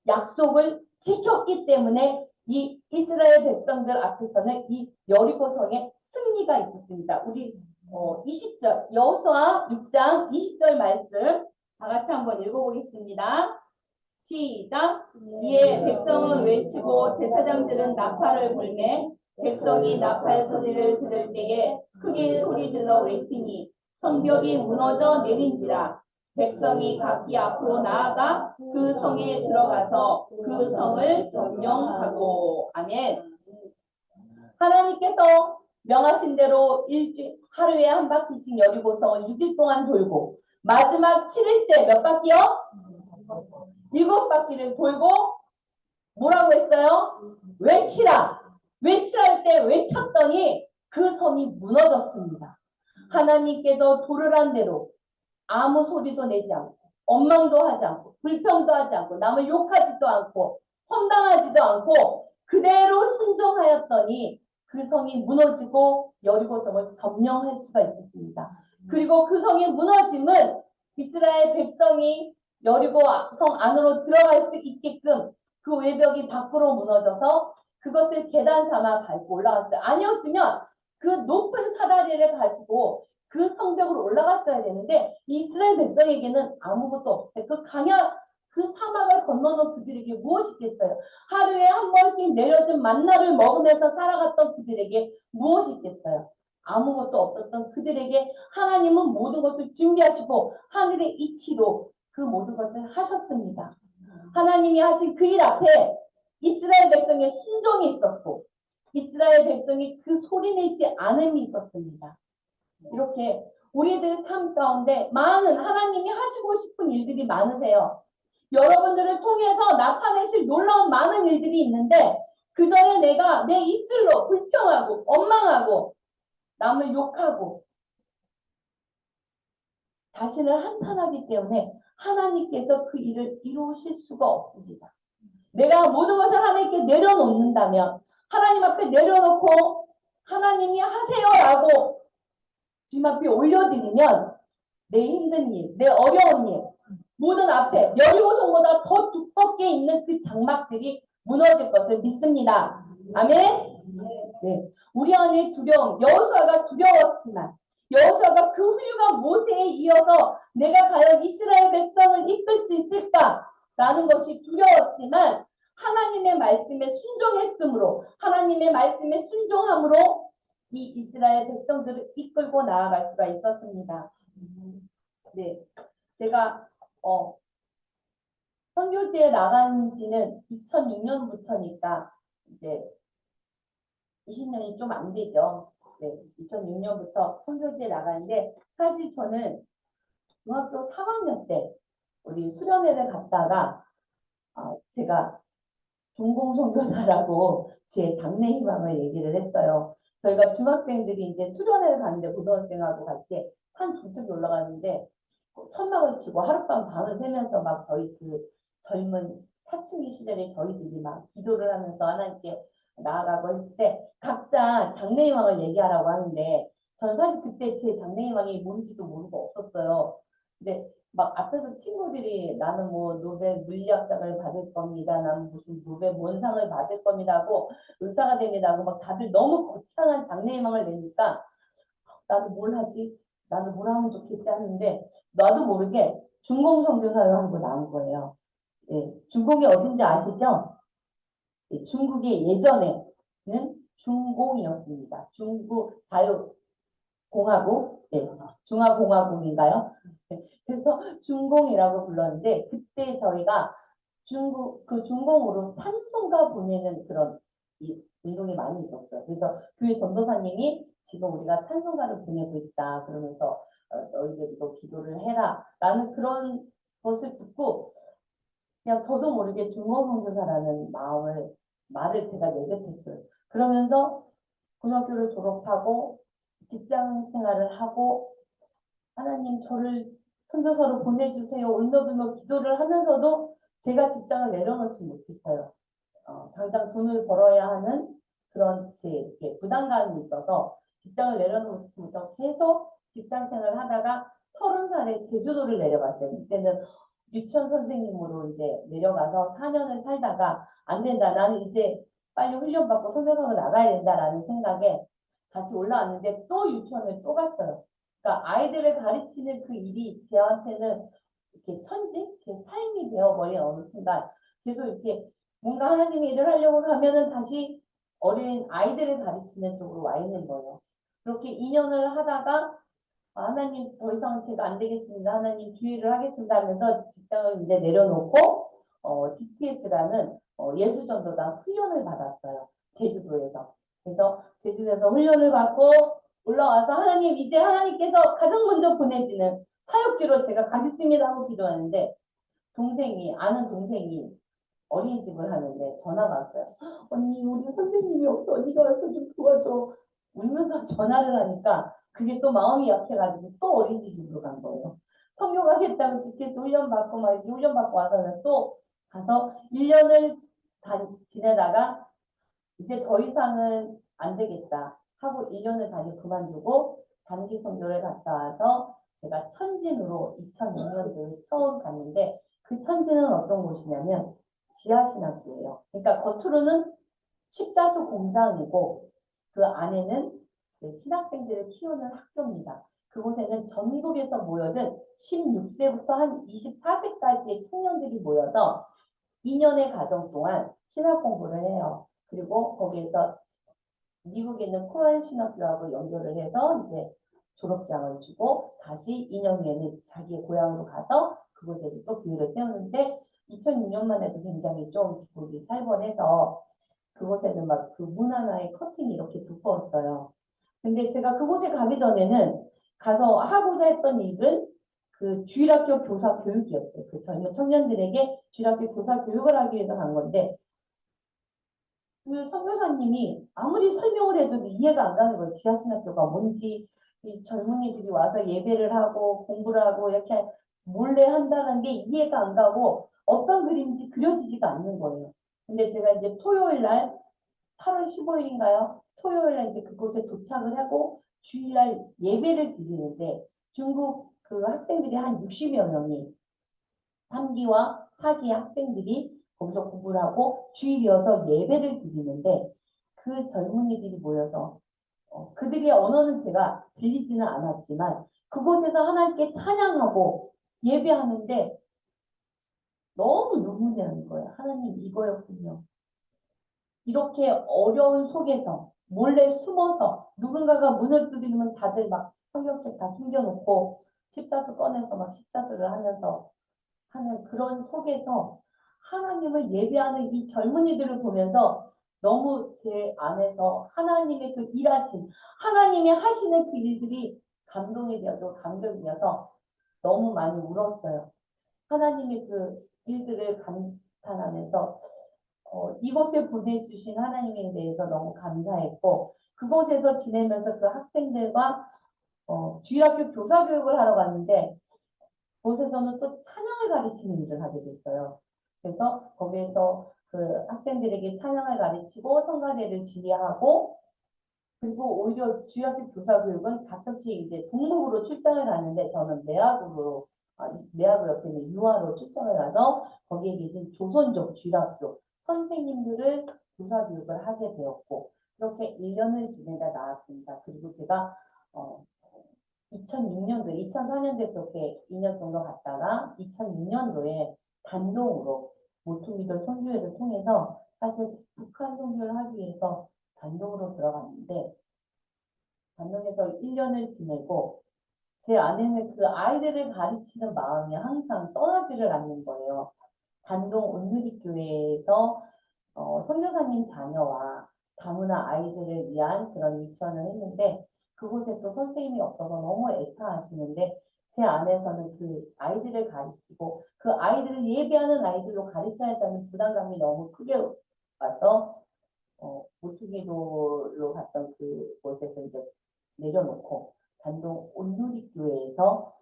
약속을 지켰기 때문에 이 이스라엘 백성들 앞에서는 이 여리고성의 승리가 있었습니다. 우리 20절 여호수아 6장 20절 말씀 다 같이 한번 읽어보겠습니다. 시작. 이에 백성은 외치고 제사장들은 나팔을 불매 백성이 나팔 소리를 들을 때에 크게 소리질러 외치니 성벽이 무너져 내린지라. 백성이 각기 앞으로 나아가 그 성에 들어가서 그 성을 점령하고. 아멘. 하나님께서 명하신 대로 하루에 한 바퀴씩 여리고성을 6일 동안 돌고 마지막 7일째 몇 바퀴요? 7바퀴를 돌고 뭐라고 했어요? 외치라. 외치라 할 때 외쳤더니 그 성이 무너졌습니다. 하나님께서 도르란 대로 아무 소리도 내지 않고 원망도 하지 않고 불평도 하지 않고 남을 욕하지도 않고 험담하지도 않고 그대로 순종하였더니 그 성이 무너지고 여리고성을 점령할 수가 있었습니다. 그리고 그 성이 무너짐은 이스라엘 백성이 여리고 성 안으로 들어갈 수 있게끔 그 외벽이 밖으로 무너져서 그것을 계단 삼아 밟고 올라갔어요. 아니었으면 그 높은 사다리를 가지고 그 성벽으로 올라갔어야 되는데 이스라엘 백성에게는 아무것도 없어요. 그 사막을 건너는 그들에게 무엇이 있겠어요? 하루에 한 번씩 내려준 만나를 먹으면서 살아갔던 그들에게 무엇이 있겠어요? 아무것도 없었던 그들에게 하나님은 모든 것을 준비하시고 하늘의 이치로 그 모든 것을 하셨습니다. 하나님이 하신 그 일 앞에 이스라엘 백성의 순종이 있었고 이스라엘 백성이 그 소리내지 않음이 있었습니다. 이렇게 우리들 삶 가운데 많은 하나님이 하시고 싶은 일들이 많으세요. 여러분들을 통해서 나타내실 놀라운 많은 일들이 있는데 그 전에 내가 내 입술로 불평하고 원망하고 남을 욕하고 자신을 한탄하기 때문에 하나님께서 그 일을 이루실 수가 없습니다. 내가 모든 것을 하나님께 내려놓는다면 하나님 앞에 내려놓고 하나님이 하세요라고 주님 앞에 올려드리면 내 힘든 일, 내 어려운 일, 모든 앞에 여리고성보다 더 두껍게 있는 그 장막들이 무너질 것을 믿습니다. 아멘. 네. 우리 안에 두려움, 여호수아가 두려웠지만 여호수아가 그 훌륭한 모세에 이어서 내가 과연 이스라엘 백성을 이끌 수 있을까라는 것이 두려웠지만 하나님의 말씀에 순종했으므로 하나님의 말씀에 순종함으로 이 이스라엘 백성들을 이끌고 나아갈 수가 있었습니다. 네, 제가 선교지에 나간 지는 2006년부터니까 이제 20년이 좀 안 되죠. 네, 2006년부터 선교지에 나갔는데 사실 저는 중학교 3학년 때 우리 수련회를 갔다가 제가 중공선교사라고 제 장래 희망을 얘기를 했어요. 저희가 중학생들이 이제 수련회를 갔는데 고등학생하고 같이 산 중턱에 올라가는데 천막을 치고 하룻밤 밤을 새면서 막 저희 그 젊은 사춘기 시절에 저희들이 막 기도를 하면서 하나님께 나아가고 했을 때 각자 장래희망을 얘기하라고 하는데 저는 사실 그때 제 장래희망이 뭔지도 모르고 없었어요. 근데 막 앞에서 친구들이 나는 뭐 노벨 물리학상을 받을 겁니다. 나는 무슨 노벨 뭔상을 받을 겁니다 하고 의사가 됩니다 하고 막 다들 너무 거창한 장래희망을 내니까 나도 뭘 하지? 나도 뭘 하면 좋겠지 하는데 나도 모르게 중공선교사를 하고 나온 거예요. 예, 중공이 어딘지 아시죠? 예, 중국이 예전에는 중공이었습니다. 중국 자유공화국, 예, 중화공화국인가요? 예, 그래서 중공이라고 불렀는데 그때 저희가 그 중공으로 산송가 보내는 그런 운동이 많이 있었어요. 그래서 교회 전도사님이 지금 우리가 찬송가를 보내고 있다 그러면서 너희들도 기도를 해라 라는 그런 것을 듣고 그냥 저도 모르게 중공선교사라는 말을 제가 내뱉었어요. 그러면서 고등학교를 졸업하고 직장 생활을 하고 하나님 저를 선교사로 보내주세요. 울며불며 기도를 하면서도 제가 직장을 내려놓지 못했어요. 당장 돈을 벌어야 하는 그런 제 부담감이 있어서 직장을 내려놓지 못하고 계속 직장 생활을 하다가 30살에 제주도를 내려갔어요. 그때는 유치원 선생님으로 이제 내려가서 4년을 살다가 안 된다. 나는 이제 빨리 훈련받고 선교사로 나가야 된다라는 생각에 다시 올라왔는데 또 유치원을 또 갔어요. 그러니까 아이들을 가르치는 그 일이 저한테는 이렇게 천직, 제 삶이 되어버린 어느 순간 계속 이렇게 뭔가 하나님의 일을 하려고 가면은 다시 어린 아이들을 가르치는 쪽으로 와 있는 거예요. 그렇게 2년을 하다가 하나님 더 이상 제가 안 되겠습니다. 하나님 주의를 하겠습니다 하면서 직장을 이제 내려놓고 DTS라는 예술전도단 훈련을 받았어요. 제주도에서. 그래서 제주도에서 훈련을 받고 올라와서 하나님 이제 하나님께서 가장 먼저 보내지는 사역지로 제가 가겠습니다 하고 기도하는데 아는 동생이 어린이집을 하는데 전화가 왔어요. 언니 우리 선생님이 없어. 언니가 와서 좀 도와줘. 울면서 전화를 하니까 그게 또 마음이 약해가지고 또 어린이집으로 간 거예요. 성교하겠다고 DTS 훈련받고 막 이렇게 훈련받고 와서는 또 가서 1년을 지내다가 이제 더 이상은 안 되겠다 하고 1년을 다시 그만두고 단기 선교를 갔다 와서 제가 천진으로 2006년도에 처음 갔는데 그 천진은 어떤 곳이냐면 지하신학교예요. 그러니까 겉으로는 십자수 공장이고 그 안에는 신학생들을 키우는 학교입니다. 그곳에는 전국에서 모여든 16세부터 한 24세까지의 청년들이 모여서 2년의 과정 동안 신학 공부를 해요. 그리고 거기에서 미국에 있는 코란 신학교하고 연결을 해서 이제 졸업장을 주고 다시 2년 후에는 자기의 고향으로 가서 그곳에서 또 교회를 세우는데 2006년만 해도 굉장히 좀 기록이 살벌해서 그곳에는 막 그 문 하나에 커튼이 이렇게 두꺼웠어요. 근데 제가 그곳에 가기 전에는 가서 하고자 했던 일은 그 주일학교 교사 교육이었어요. 그 젊은 청년들에게 주일학교 교사 교육을 하기 위해서 간 건데 그 선교사님이 아무리 설명을 해줘도 이해가 안 가는 거예요. 지하신학교가 뭔지 이 젊은이들이 와서 예배를 하고 공부를 하고 이렇게 몰래 한다는 게 이해가 안 가고 어떤 그림인지 그려지지가 않는 거예요. 근데 제가 이제 토요일 날 8월 15일인가요? 토요일 날 이제 그곳에 도착을 하고 주일날 예배를 드리는데 중국 그 학생들이 한 60여 명이 3기와 4기 학생들이 거기서 공부를 하고 주일이어서 예배를 드리는데 그 젊은이들이 모여서 그들의 언어는 제가 들리지는 않았지만 그곳에서 하나님께 찬양하고 예배하는데 너무 눈물이 나는 거예요. 하나님 이거였군요. 이렇게 어려운 속에서 몰래 숨어서 누군가가 문을 두드리면 다들 막 성경책 다 숨겨놓고 십자수 꺼내서 막 십자수를 하면서 하는 그런 속에서 하나님을 예배하는 이 젊은이들을 보면서 너무 제 안에서 하나님의 그 일하신 하나님이 하시는 그 일들이 감동이 되어서 감격이 되어서 너무 많이 울었어요. 하나님의 그 일들을 감탄하면서 이곳에 보내주신 하나님에 대해서 너무 감사했고 그곳에서 지내면서 그 학생들과 주일학교 교사교육을 하러 갔는데 그곳에서는 또 찬양을 가르치는 일을 하게 됐어요. 그래서 거기에서 그 학생들에게 찬양을 가르치고 성가대를 지휘하고 그리고 오히려 주일학교 교사교육은 가끔씩 이제 동목으로 출장을 가는데 저는 매학으로 옆에 있는 유아로 출장을 가서 거기에 계신 조선족 주일학교 선생님들을 교사교육을 하게 되었고 그렇게 1년을 지내다 나왔습니다. 그리고 제가 2006년도, 2004년도에 그렇게 2년 정도 갔다가 2006년도에 단독으로 모퉁이돌 선교회를 통해서 사실 북한 선교를 하기 위해서 단독으로 들어갔는데 단독에서 1년을 지내고 제 안에는 그 아이들을 가르치는 마음이 항상 떠나지를 않는 거예요. 단동 온누리교회에서 선교사님 자녀와 다문화 아이들을 위한 그런 유치원을 했는데 그곳에 또 선생님이 없어서 너무 애타하시는데 제 안에서는 그 아이들을 가르치고 그 아이들을 예배하는 아이들로 가르쳐야 한다는 부담감이 너무 크게 와서 모퉁이도로 갔던 그곳에서 이제 내려놓고 단동 온누리교회에서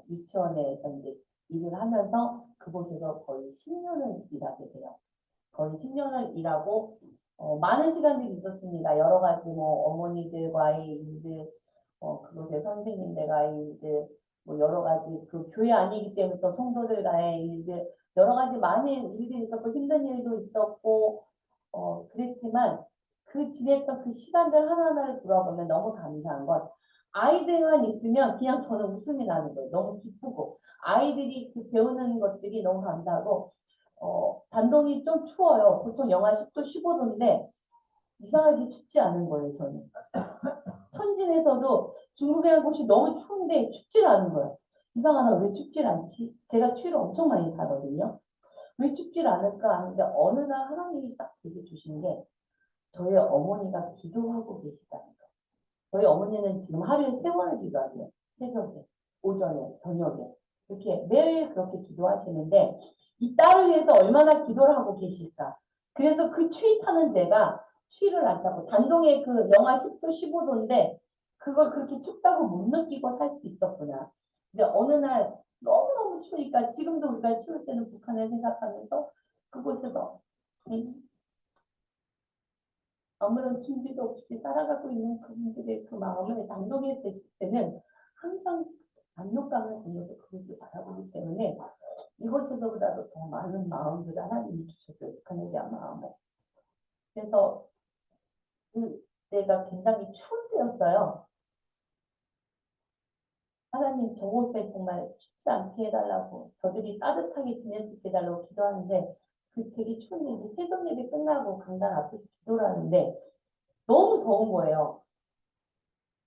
유치원에서 이제 일을 하면서 그곳에서 거의 10년을 일하게 돼요. 거의 10년을 일하고 많은 시간들이 있었습니다. 여러 가지 뭐 어머니들과의 일들, 그곳의 선생님들과의 일들, 뭐 여러 가지 그 교회 아니기 때문에 또 성도들과의 일들, 여러 가지 많은 일들이 있었고 힘든 일도 있었고 그랬지만 그 지냈던 그 시간들 하나하나를 돌아보면 너무 감사한 건 아이들만 있으면 그냥 저는 웃음이 나는 거예요. 너무 기쁘고 아이들이 그 배우는 것들이 너무 감사하고 단동이 좀 추워요. 보통 영하 10도, 15도인데 이상하게 춥지 않은 거예요, 저는. 천진에서도 중국이라는 곳이 너무 추운데 춥질 않은 거예요. 이상하다, 왜 춥질 않지? 제가 추위를 엄청 많이 타거든요. 왜 춥질 않을까 하는데 어느 날 하나님이 딱 제게 주신 게 저희 어머니가 기도하고 계시다는 거예요. 저희 어머니는 지금 하루에 3번을 기도하세요. 새벽에, 오전에, 저녁에. 이렇게 매일 그렇게 기도하시는데 이 딸을 위해서 얼마나 기도를 하고 계실까. 그래서 그 추위 타는 데가 추위를 안 타고 단동에 그 영하 10도, 15도인데 그걸 그렇게 춥다고 못 느끼고 살 수 있었구나. 근데 어느 날 너무너무 추우니까 지금도 우리가 추울 때는 북한을 생각하면서 그곳에서 아무런 준비도 없이 살아가고 있는 그분들의 그 마음을 단독에서 있을 때는 항상 압록감을 보면서 그것을 바라보기 때문에 이곳에서보다도 더 많은 마음들을 하나님이 주셨어요. 북한에 대한 마음을. 그래서 그때가 굉장히 추운 때였어요. 하나님 저곳에 정말 춥지 않게 해달라고 저들이 따뜻하게 지낼 수 있게 해달라고 기도하는데 그 되게 추운데 이제 새벽 예배 끝나고 강단 앞에서 기도를 하는데 너무 더운 거예요.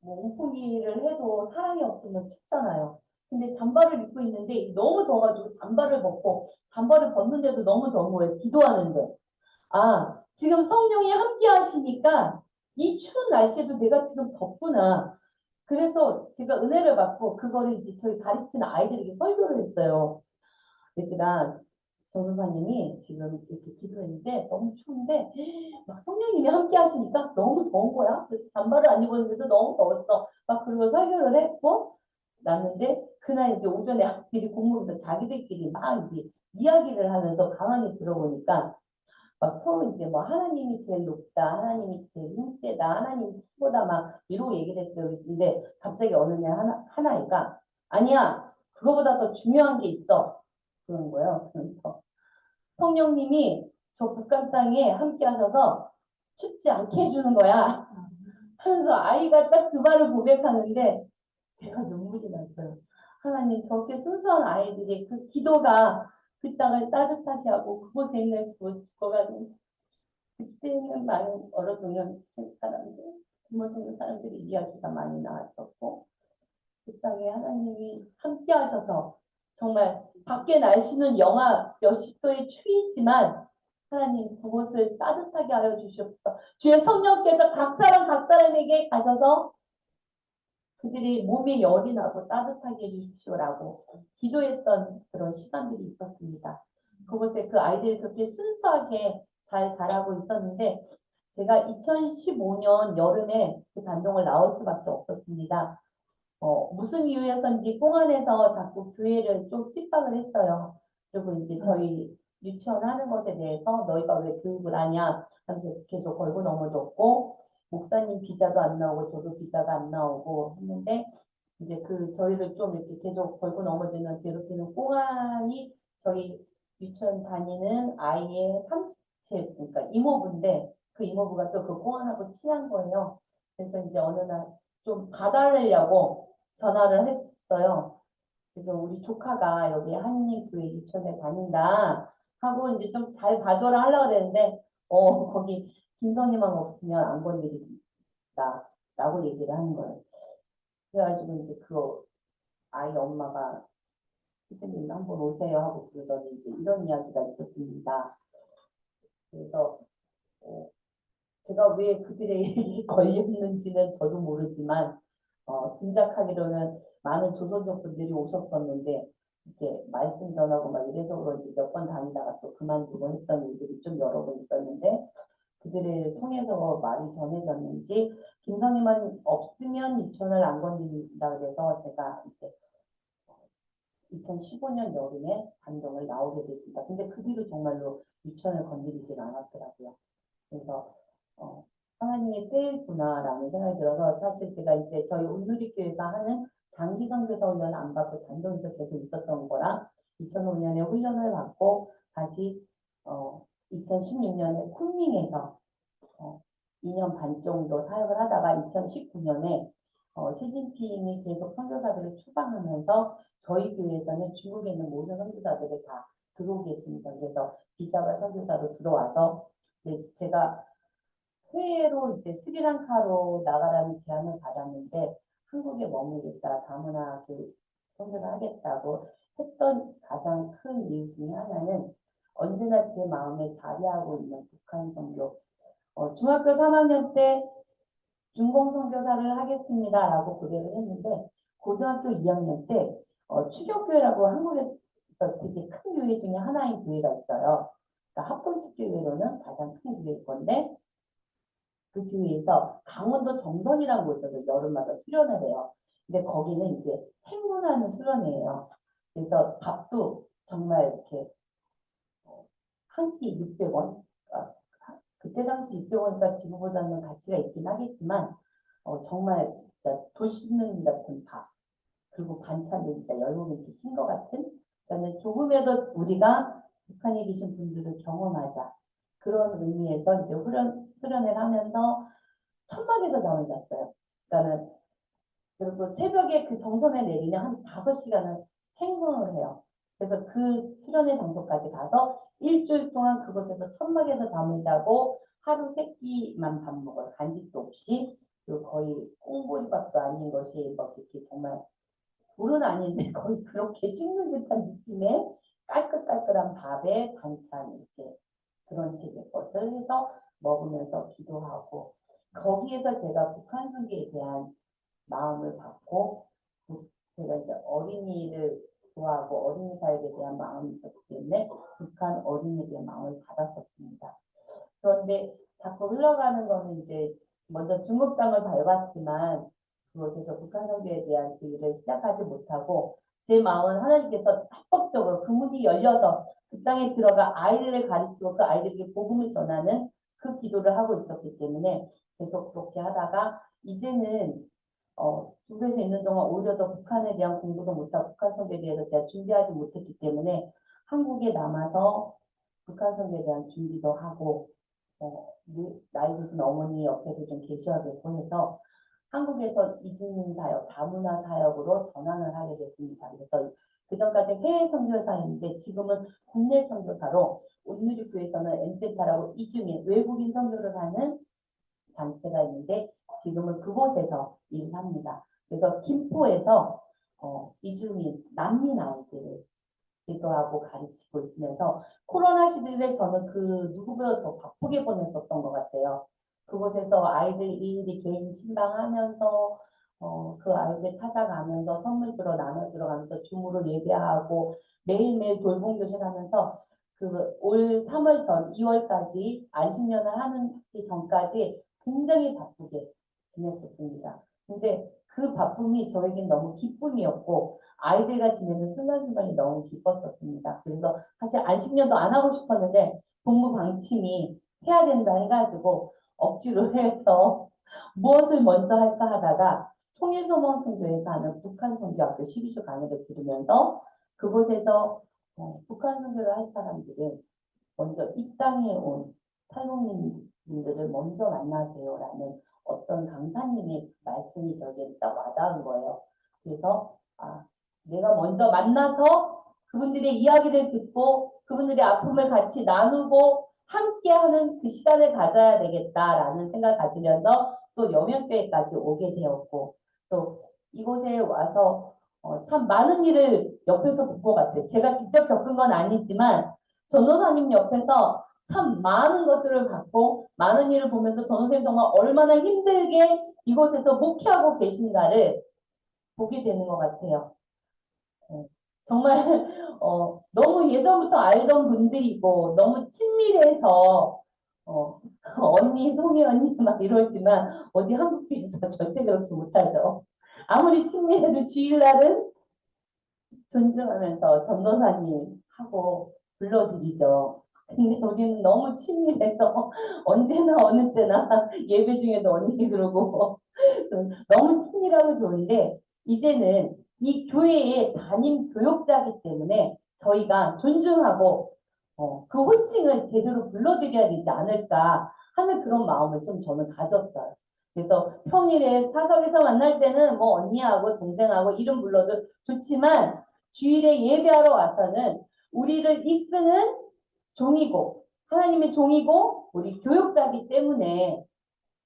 뭐 옷보기를 해도 사랑이 없으면 춥잖아요. 근데 잠바를 입고 있는데 너무 더워가지고 잠바를 벗고 잠바를 벗는데도 너무 더운 거예요. 기도하는데. 아, 지금 성령이 함께 하시니까 이 추운 날씨에도 내가 지금 덥구나. 그래서 제가 은혜를 받고 그거를 이제 저희 가르치는 아이들에게 설교를 했어요. 얘들아, 전도사님이 지금 이렇게 기도했는데 너무 추운데 막 성령님이 함께 하시니까 너무 더운 거야. 그래서 잠바를 안 입었는데도 너무 더웠어. 막 그러고 설교를 했고 났는데 그날 이제 오전에 학생들이 공부에서 자기들끼리 막 이제 이야기를 하면서 가만히 들어보니까 막 서로 이제 뭐 하나님이 제일 높다, 하나님이 제일 힘세다, 하나님이 최고다 막 이러고 얘기를 했어요. 근데 갑자기 어느 날 하나이가 아니야, 그거보다 더 중요한 게 있어. 그런 거예요. 그래서 성령님이 저 북한 땅에 함께 하셔서 춥지 않게 해주는 거야. 그래서 아이가 딱 그 말을 고백하는데 제가 눈물이 났어요. 하나님, 저렇게 순수한 아이들이 그 기도가 그 땅을 따뜻하게 하고 그곳에 있는 그 죽어가는 그때는 많은 얼어붙는 사람들, 부모님 사람들이 이야기가 많이 나왔었고 그 땅에 하나님이 함께 하셔서 정말 밖에 날씨는 영하 몇십 도의 추위지만 하나님 그곳을 따뜻하게 하여 주시옵소서. 주의 성령께서 각 사람에게 가셔서 그들이 몸에 열이 나고 따뜻하게 해주십시오라고 기도했던 그런 시간들이 있었습니다. 그곳에 그 아이들이 그렇게 순수하게 잘 자라고 있었는데 제가 2015년 여름에 그 단동을 나올 수밖에 없었습니다. 무슨 이유에서인지 공안에서 자꾸 교회를 좀 핍박을 했어요. 그리고 이제 저희 유치원 하는 것에 대해서 너희가 왜 교육을 하냐 하면서 계속 걸고 넘어졌고 목사님 비자도 안 나오고 저도 비자가 안 나오고 했는데 이제 그 저희를 좀 이렇게 계속 걸고 넘어지는 괴롭히는 공안이 저희 유치원 다니는 아이의 삼체 그러니까 이모부인데 그 이모부가 또 그 공안하고 친한 거예요. 그래서 이제 어느 날 좀 봐달라고 전화를 했어요. 지금 우리 조카가 여기 한인교회 유치원에 다닌다 하고 이제 좀 잘 봐줘라 하려고 그랬는데 거기 김성희만 없으면 안 건드린다 라고 얘기를 하는 거예요. 그래가지고 이제 그 아이 엄마가 선생님 한번 오세요 하고 그러더니 이제 이런 이야기가 있었습니다. 그래서 제가 왜 그들에게 걸렸는지는 저도 모르지만 짐작하기로는 많은 조선족 분들이 오셨었는데 이렇게 말씀 전하고 막 이래서 그런지 몇 번 다니다가 또 그만두고 했던 일들이 좀 여러 번 있었는데 그들을 통해서 말이 전해졌는지 김성희만 없으면 유치원을 안 건드린다 그래서 제가 이제 2015년 여름에 단동을 나오게 됐습니다. 근데 그 뒤로 정말로 유치원을 건드리질 않았더라고요. 그래서 하나님의 때구나라는 생각이 들어서 사실 제가 이제 저희 온누리교회에서 하는 장기 선교사 훈련 안 받고 단동에서 계속 있었던 거라 2005년에 훈련을 받고 다시 2016년에 쿤밍에서 2년 반 정도 사역을 하다가 2019년에 시진핑이 계속 선교사들을 추방하면서 저희 교회에서는 중국에 있는 모든 선교사들을 다 들어오게 했습니다. 그래서 비자가 선교사로 들어와서 제가 해외로 이제 스리랑카로 나가라는 제안을 받았는데 한국에 머물겠다, 다문화 선교를 하겠다고 했던 가장 큰 이유 중에 하나는 언제나 제 마음에 자리하고 있는 북한 선교. 중학교 3학년 때 중공 선교사를 하겠습니다라고 고백을 했는데 고등학교 2학년 때 추격교회라고 한국에서 되게 큰 교회 중에 하나인 교회가 있어요. 그러니까 합동측 교회로는 가장 큰 교회일 건데 그 교회에서 강원도 정선이라는 곳에서 여름마다 수련을 해요. 근데 거기는 이제 행군하는 수련회예요. 그래서 밥도 정말 이렇게 한 끼 600원. 그때 당시 600원이니까 지금보다는 가치가 있긴 하겠지만 정말 진짜 돈 씻는 같은 밥. 그리고 반찬도 진짜 열무김치 신 것 같은. 그러니까 조금이라도 우리가 북한에 계신 분들을 경험하자. 그런 의미에서 이제 수련을 하면서 천막에서 잠을 잤어요. 그러니까는 그리고 새벽에 그 정선에 내리면 한 5시간은 행군을 해요. 그래서 그 수련의 장소까지 가서 일주일 동안 그곳에서 천막에서 잠을 자고 하루 3끼만 밥 먹어요. 간식도 없이. 그리고 거의 꽁보리밥도 아닌 것이 뭐 이렇게 정말 물은 아닌데 거의 그렇게 씹는 듯한 느낌의 깔끔깔끔한 밥에 반찬 이렇게 그런 식의 것을 해서 먹으면서 기도하고 거기에서 제가 북한 선교에 대한 마음을 받고 제가 이제 어린이를 좋아하고 어린이 사역에 대한 마음이 있었기 때문에 북한 어린이에 대한 마음을 받았었습니다. 그런데 자꾸 흘러가는 거는 이제 먼저 중국 땅을 밟았지만 그곳에서 북한 선교에 대한 그 일을 시작하지 못하고 제 마음은 하나님께서 합법적으로 그 문이 열려서 그 땅에 들어가 아이들을 가르치고 그 아이들에게 복음을 전하는 그 기도를 하고 있었기 때문에 계속 그렇게 하다가 이제는 중국에서 있는 동안 오히려 더 북한에 대한 공부도 못하고 북한 선교에 대해서 제가 준비하지 못했기 때문에 한국에 남아서 북한 선교에 대한 준비도 하고 나이 드신 어머니 옆에도 좀 계셔야 되고 해서 한국에서 이주민 사역, 다문화 사역으로 전환을 하게 됐습니다. 그래서 그전까지 해외 선교사였는데 지금은 국내 선교사로 온누리 교회에서는 엔센타라고 이주민, 외국인 선교를 하는 단체가 있는데 지금은 그곳에서 일을 합니다. 그래서 김포에서 이주민, 난민 아이들을 기도하고 가르치고 있으면서 코로나 시대에 저는 그 누구보다 더 바쁘게 보냈었던 것 같아요. 그곳에서 아이들 일일이 개인 신방하면서 그 아이들 찾아가면서 선물 주러 나눠주러 가면서 줌으로 예배하고 매일매일 돌봄 교실하면서 그 올 3월 전 2월까지 안식년을 하는 전까지 굉장히 바쁘게 지냈었습니다. 근데 그 바쁨이 저에겐 너무 기쁨이었고 아이들과 지내는 순간순간이 너무 기뻤었습니다. 그래서 사실 안식년도 안 하고 싶었는데 복무 방침이 해야 된다 해가지고 억지로 해서 무엇을 먼저 할까 하다가 통일소망 선교에서 하는 북한 선교학교 12주 강의를 들으면서 그곳에서 북한 선교를 할 사람들은 먼저 이 땅에 온 탈북민들을 먼저 만나세요라는 어떤 강사님의 말씀이 저에게 딱 와닿은 거예요. 그래서 내가 먼저 만나서 그분들의 이야기를 듣고 그분들의 아픔을 같이 나누고 함께하는 그 시간을 가져야 되겠다라는 생각을 가지면서 또 여명교회까지 오게 되었고 또 이곳에 와서 참 많은 일을 옆에서 본 것 같아요. 제가 직접 겪은 건 아니지만 전도사님 옆에서 참 많은 것들을 받고 많은 일을 보면서 전도사님 정말 얼마나 힘들게 이곳에서 목회하고 계신가를 보게 되는 것 같아요. 정말 너무 예전부터 알던 분들이고 너무 친밀해서 언니, 송이 언니 막 이러지만 어디 한국에서 절대 그렇게 못하죠. 아무리 친밀해도 주일날은 존중하면서 전도사님 하고 불러드리죠. 근데 우리는 너무 친밀해서 언제나 어느 때나 예배 중에도 언니 그러고 너무 친밀하고 좋은데 이제는 이 교회의 담임 교역자이기 때문에 저희가 존중하고 그 호칭을 제대로 불러드려야 되지 않을까 하는 그런 마음을 좀 저는 가졌어요. 그래서 평일에 사석에서 만날 때는 뭐 언니하고 동생하고 이름 불러도 좋지만 주일에 예배하러 와서는 우리를 이끄는 종이고 하나님의 종이고 우리 교역자이기 때문에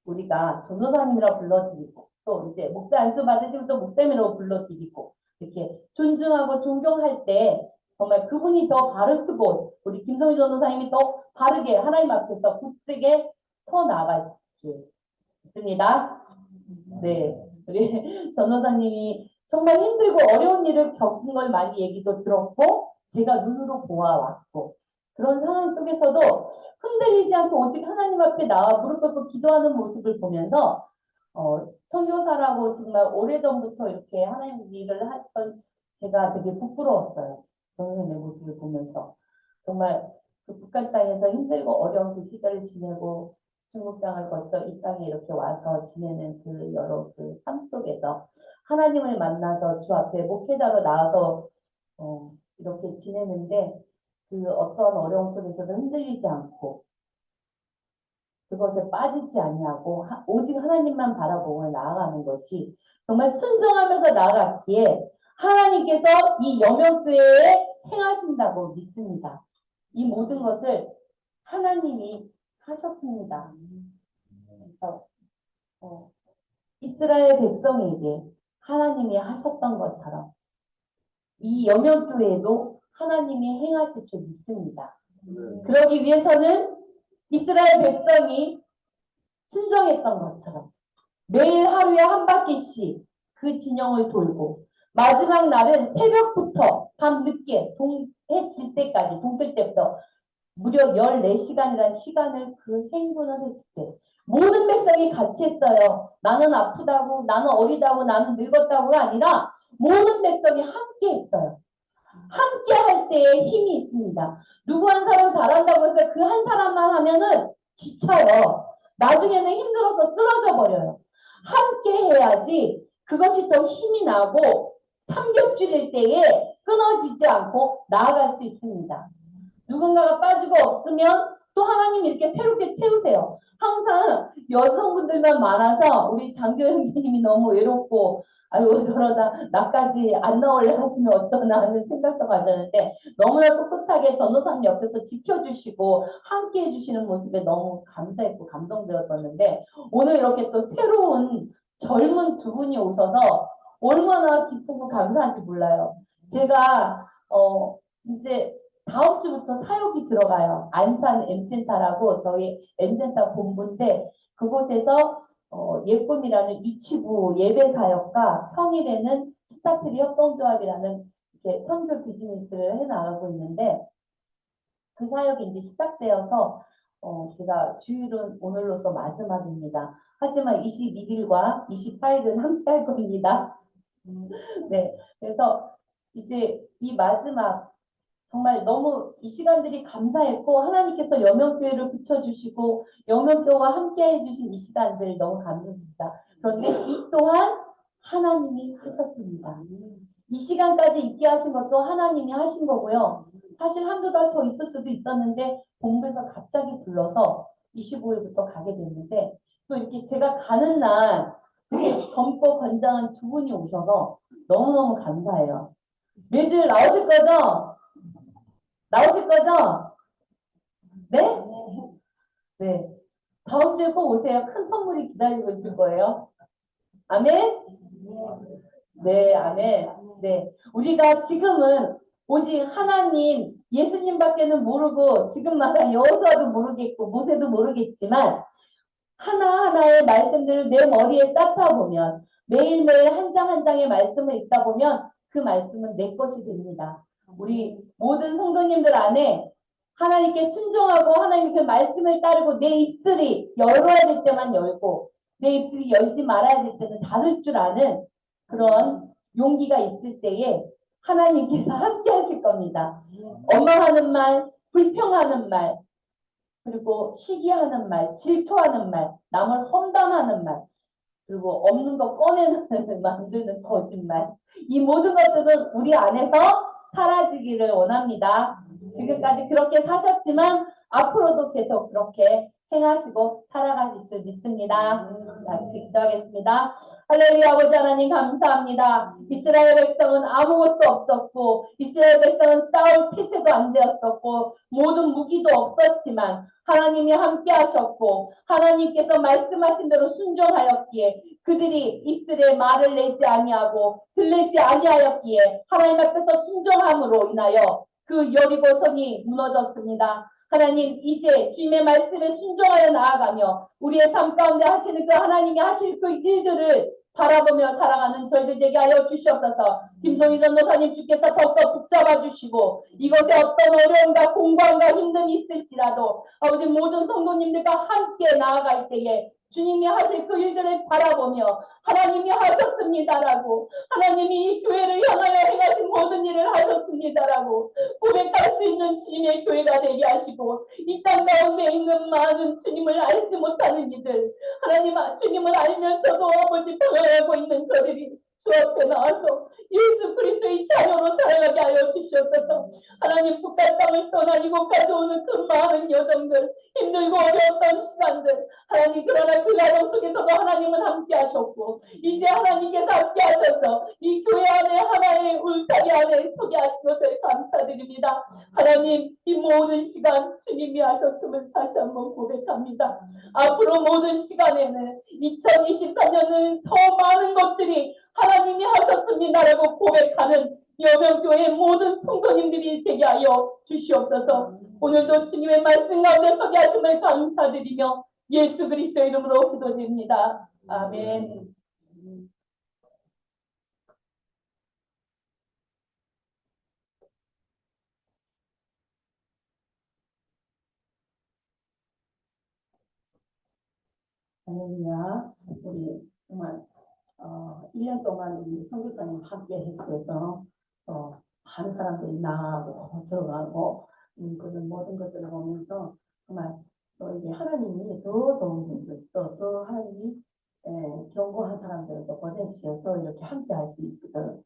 우리가 전도사님이라고 불러드리고 또 이제 목사 안수 받으시면 또 목사님이라고 불러드리고 이렇게 존중하고 존경할 때 정말 그분이 더 바르시고 우리 김성희 전도사님이 더 바르게 하나님 앞에서 굳세게 서 나가겠습니다. 네, 우리 전도사님이 정말 힘들고 어려운 일을 겪은 걸 많이 얘기도 들었고 제가 눈으로 보아왔고 그런 상황 속에서도 흔들리지 않고 오직 하나님 앞에 나와 무릎 꿇고 기도하는 모습을 보면서 선교사라고 정말 오래전부터 이렇게 하나님 일을 했던 제가 되게 부끄러웠어요. 선생님의 모습을 보면서 정말 그 북한 땅에서 힘들고 어려운 그 시절을 지내고 중국 땅을 거쳐 이 땅에 이렇게 와서 지내는 그 여러 그 삶 속에서 하나님을 만나서 주 앞에 목회자로 나와서 이렇게 지내는데 그 어떤 어려움 속에서도 흔들리지 않고 그것에 빠지지 아니하고 오직 하나님만 바라보고 나아가는 것이 정말 순종하면서 나아갔기에 하나님께서 이 여명교회에 행하신다고 믿습니다. 이 모든 것을 하나님이 하셨습니다. 그래서 이스라엘 백성에게 하나님이 하셨던 것처럼 이 여명교회도 하나님이 행하실 줄 믿습니다. 그러기 위해서는 이스라엘 백성이 순종했던 것처럼 매일 하루에 한 바퀴씩 그 진영을 돌고 마지막 날은 새벽부터 밤 늦게 해 질 때까지 동틀 때부터 무려 14시간이라는 시간을 그 행군을 했을 때 모든 백성이 같이 했어요. 나는 아프다고 나는 어리다고 나는 늙었다고가 아니라 모든 백성이 함께 했어요. 함께 할 때에 힘이 있습니다. 누구 한 사람 잘한다고 해서 그 한 사람만 하면은 지쳐요. 나중에는 힘들어서 쓰러져 버려요. 함께 해야지 그것이 더 힘이 나고 삼겹줄일 때에 끊어지지 않고 나아갈 수 있습니다. 누군가가 빠지고 없으면 또 하나님 이렇게 새롭게 채우세요. 항상 여성분들만 많아서 우리 장교 형제님이 너무 외롭고 아이고 저러다 나까지 안 나올래 하시면 어쩌나 하는 생각도 가졌는데 너무나 꿋꿋하게 전도사님 옆에서 지켜주시고 함께 해주시는 모습에 너무 감사했고 감동되었었는데 오늘 이렇게 또 새로운 젊은 두 분이 오셔서 얼마나 기쁘고 감사한지 몰라요. 제가 이제 다음 주부터 사역이 들어가요. 안산 M센터라고 저희 M센터 본부인데 그곳에서 예꿈이라는 유치부 예배 사역과 평일에는 스타트리 협동조합이라는 이렇게 선교 비즈니스를 해나가고 있는데 그 사역이 이제 시작되어서 제가 주일은 오늘로서 마지막입니다. 하지만 22일과 24일은 함께 할 겁니다. 네, 그래서 이제 이 마지막 정말 너무 이 시간들이 감사했고 하나님께서 여명교회를 붙여주시고 여명교회와 함께 해주신 이 시간들 너무 감사합니다. 그런데 이 또한 하나님이 하셨습니다. 이 시간까지 있게 하신 것도 하나님이 하신 거고요. 사실 한두 달 더 있을 수도 있었는데 본부에서 갑자기 불러서 25일부터 가게 됐는데 또 이렇게 제가 가는 날 되게 젊고 건장한 두 분이 오셔서 너무너무 감사해요. 매주일 나오실 거죠? 나오실 거죠? 네? 네. 다음 주에 꼭 오세요. 큰 선물이 기다리고 있을 거예요. 아멘? 네, 아멘. 네. 우리가 지금은 오직 하나님, 예수님밖에는 모르고 지금 말한 여호수아도 모르겠고 모세도 모르겠지만 하나하나의 말씀들을 내 머리에 쌓다 보면 매일매일 한 장 한 장의 말씀을 읽다 보면 그 말씀은 내 것이 됩니다. 우리 모든 성도님들 안에 하나님께 순종하고 하나님의 그 말씀을 따르고 내 입술이 열어야 될 때만 열고 내 입술이 열지 말아야 될 때는 닫을 줄 아는 그런 용기가 있을 때에 하나님께서 함께 하실 겁니다. 원망하는 말, 불평하는 말, 그리고 시기하는 말, 질투하는 말, 남을 험담하는 말, 그리고 없는 거 꺼내는 만드는 거짓말. 이 모든 것들은 우리 안에서 사라지기를 원합니다. 지금까지 그렇게 사셨지만 앞으로도 계속 그렇게 행하시고 살아가실 줄 믿습니다. 같이 기도하겠습니다. 할렐루야. 아버지 하나님 감사합니다. 이스라엘 백성은 아무것도 없었고 이스라엘 백성은 싸울 태세도 안 되었었고 모든 무기도 없었지만 하나님이 함께 하셨고 하나님께서 말씀하신 대로 순종하였기에 그들이 입술에 말을 내지 아니하고 들리지 아니하였기에 하나님 앞에서 순종함으로 인하여 그 여리고성이 무너졌습니다. 하나님 이제 주님의 말씀에 순종하여 나아가며 우리의 삶 가운데 하시는 그 하나님이 하실 그 일들을 바라보며 살아가는 저희들 되게 하여 주시옵소서. 김성희 전도사님 주께서 더욱더 붙잡아 주시고 이곳에 어떤 어려움과 공부함과 힘듦이 있을지라도 아버지 모든 성도님들과 함께 나아갈 때에 주님이 하실 그 일들을 바라보며 하나님이 하셨습니다라고 하나님이 이 교회를 향하여 행하신 모든 일을 하셨습니다라고 고백할 수 있는 주님의 교회가 되게 하시고 이 땅 가운데 있는 많은 주님을 알지 못하는 이들 하나님 주님을 알면서도 아버지 방황하고 있는 저들이 주 앞에 나와서 예수 그리스도의 자녀로 살아가게 하여 주시옵소서. 하나님 북한 땅을 떠나 이곳 가져오는 그 많은 여정들 힘들고 어려웠던 시간들 하나님 그러나 그 과정 속에서도 하나님은 함께 하셨고 이제 하나님께서 함께 하셔서 이 교회 안에 하나의 울타리 안에 서게 하신 것을 감사드립니다. 하나님 이 모든 시간 주님이 하셨음을 다시 한번 고백합니다. 앞으로 모든 시간에는 2023년은 더 많은 것들이 하나님이 하셨습니다라고 고백하는 여명교회의 모든 성도님들이 되게 하여 주시옵소서. 오늘도 주님의 말씀 가운데 서게 하심을 감사드리며 예수 그리스도의 이름으로 기도드립니다. 아멘. 할렐루야. 우리 정말 1년 동안 우리 선교사님 함께 해주셔서 많은 사람들이 나하고 들어가고 그런 모든 것들을 보면서 정말 또 이게 하나님이 더 좋은 분들 또 하나님이 경고한 사람들을 또 보내주셔서 이렇게 함께 할 수 있거든.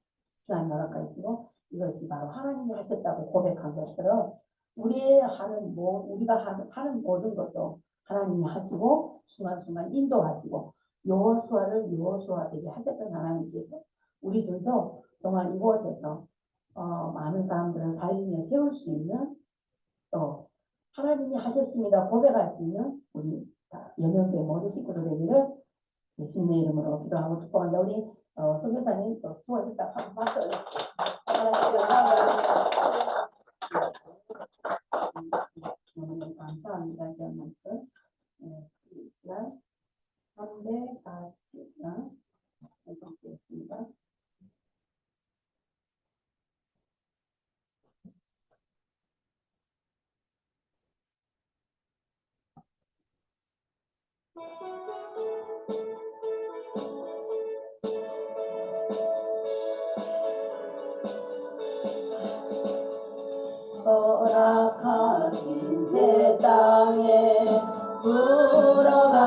하나님 나라가 있고 이것이 바로 하나님이 하셨다고 고백한 것처럼 우리가 하는 모든 것도 하나님이 하시고 순간순간 인도하시고 여호수아를 여호수아 되게 하셨던 하나님께서 우리들도 정말 이곳에서 많은 사람들을 살리며 세울 수 있는 또 하나님이 하셨습니다 고백할 수 있는 우리 연영대 모든 식구들 되기를 예수님의 이름으로 기도하고 축복한다. 우리 선교사님 또 수고하셨다. 박수. 감사합니다. 이런 말씀. 이 시간 347장 완성되었습니다. 허락하신 제 땅에 들어가면은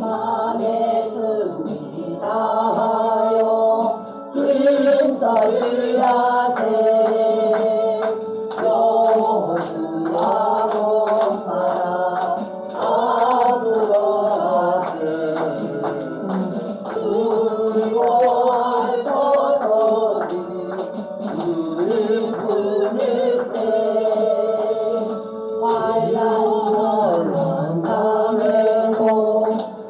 만에 등이 다하여 힘써를 하세 여호수아로 말아 앞으로 가세 그리고 알토소리 우리 부르세 환란 당해도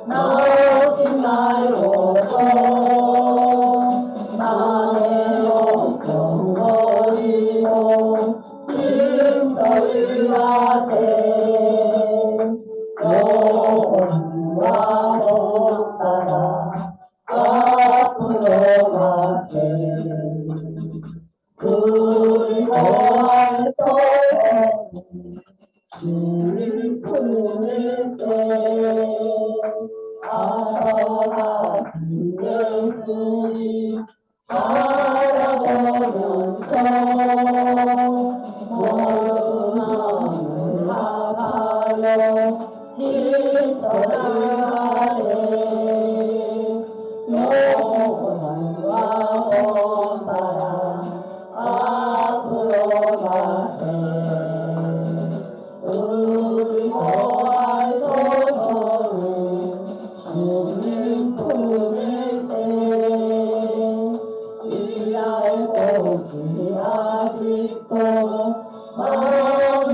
나오지 말고서 남의 영광거리고 힘써를 하세 여호수아로 따라 앞으로 가세 그리고 알토소리 우리 부르세 알아가신 예수님 바라보면서 모든 마음을 합하여 힘써를 하세 여호수아 따라 앞으로 가세 그리고 알토소리 주님 부르세 이날 곳이 아직도 마음이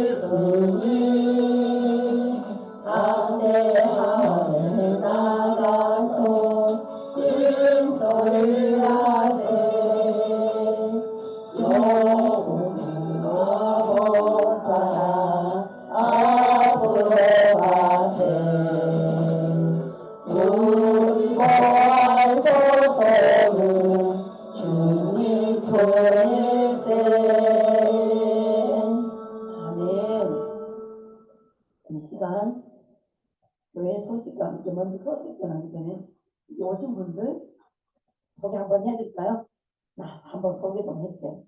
있으니 담대하게 나가서 힘써를 하세 여호수아로 따라 앞으로 가세 그리고 알토소는 주님 편일세 아멘. 이 시간 교회 소식과 함께 먼저 소식 전하기 전에 요즘 분들 소개 한번 해드릴까요? 나와서 한번 소개 좀 해주세요.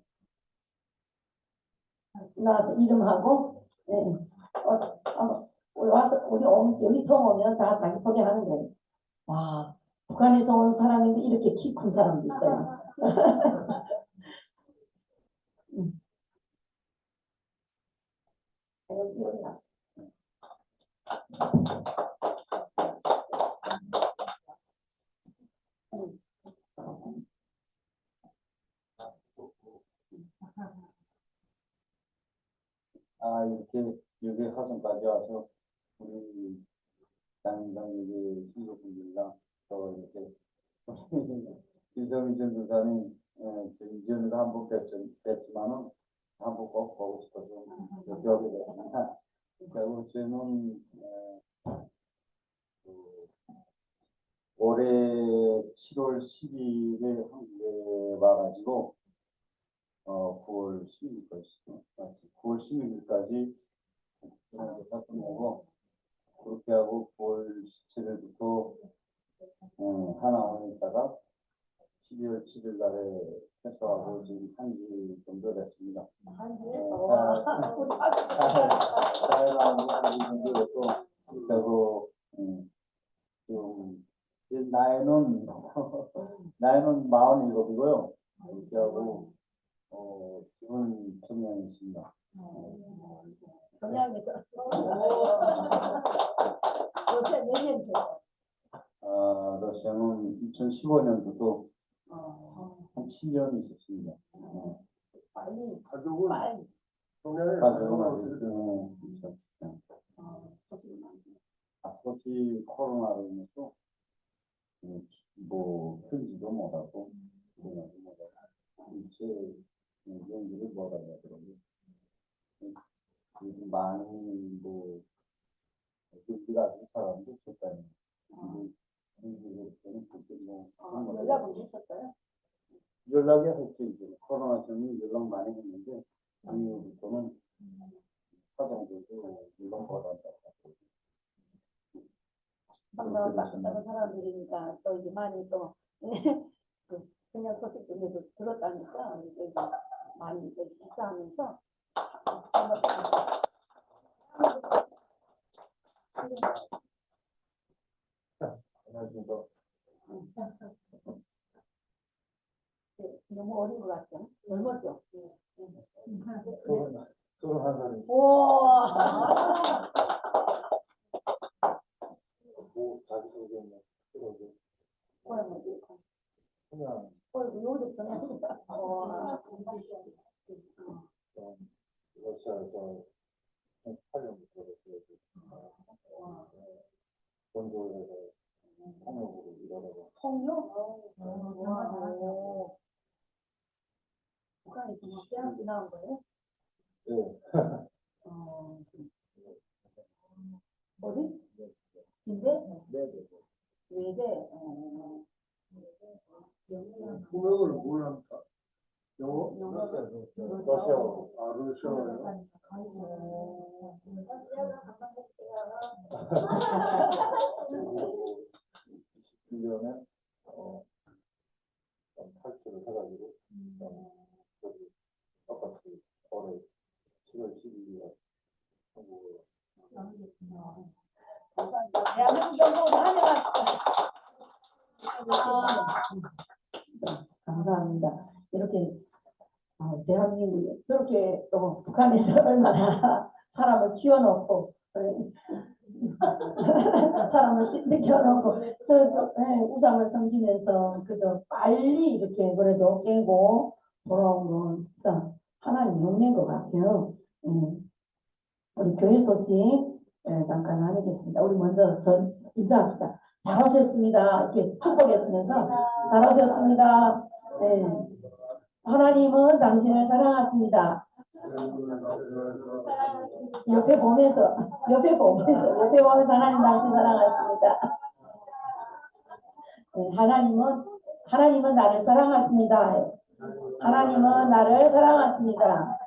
나와서 이름하고 우리 와서 여기 처음 오면 다 자기 소개하는 거예요. 와 북한에서 온 사람인데 이렇게 키 큰 사람도 있어요. 여기 나. 이렇게 여기 화성까지 와서 우리 당장 여기 친구분들이랑 또 이렇게 이성희 전도사님 이전에도 한번 뵀지만은 한번 꼭 보고 싶어서 여기 오게 됐습니다. 그리고 저는 올해 7월 10일에 한국에 와가지고 9월 16일까지 활동하고 그렇게 하고 9월 17일부터 하나원에 있다가 12월 7일 날에 회수하고 지금 1주 정도 됐습니다. 사회가 정도 됐고, 그리고 지금 나이는 47이고요. 그리고 지금 청년이십니다. 동양에서 요새 몇년 죠? 러시아는 2015년부터 한 7년 있었습니다. 빨리 가족은 빨리 동양에 가족은 가족은 아직 그렇죠. 소식이 많죠. 앞서지 코로나로 인해서 뭐 편지도 못하고 전화도 못하고 일체 연기를 못하더라고요. 요즘 많이 뭐 연기가 아직 사람도 없었다니. 연락은 있었어요? 연락이 했죠. 이제 코로나 때문에 연락 많이 했는데 그 이후부터는 사장들도 연락 못한다고. 방금 다른 사람들이니까 또 이제 많이 또 그냥 소식도 이제 들었다니까 이제 많이 이제 식사하면서 안녕하십니까. 너무 어린 것 같죠? 젊었죠? 31살이 우와 뭐 자기소개는 그러고 고향 어디? 그냥 요리 그냥 와 러시아에서 8년부터 러시아에서 본토에서 통역으로 일하다가 통역? 북한에서 막 대학 지나온 거예요? 네. 어디? 인대? 네네. 외대? 통역을 뭘 합니까? 영어? 러시아어. 러시아어요? 21년에 탈출을 해가지고 저기 아파트 올해 7월 12일에 한국으로 대한민국 정부가 감사합니다. 이렇게 대한민국이 저렇게 또 북한에서 얼마나 사람을 키워놓고 사람을 찌들켜놓고 우상을 섬기면서 그저 빨리 이렇게 그래도 깨고 돌아온 건 진짜 하나님 용례인 것 같아요. 우리 교회 소식 잠깐 나누겠습니다. 우리 먼저 인사합시다. 잘하셨습니다. 이렇게 축복했으면서 잘하셨습니다. 네. 하나님은 당신을 사랑하십니다. 옆에 보면서 하나님 당신 사랑하십니다. 네, 하나님은 나를 사랑하십니다. 하나님은 나를 사랑하십니다.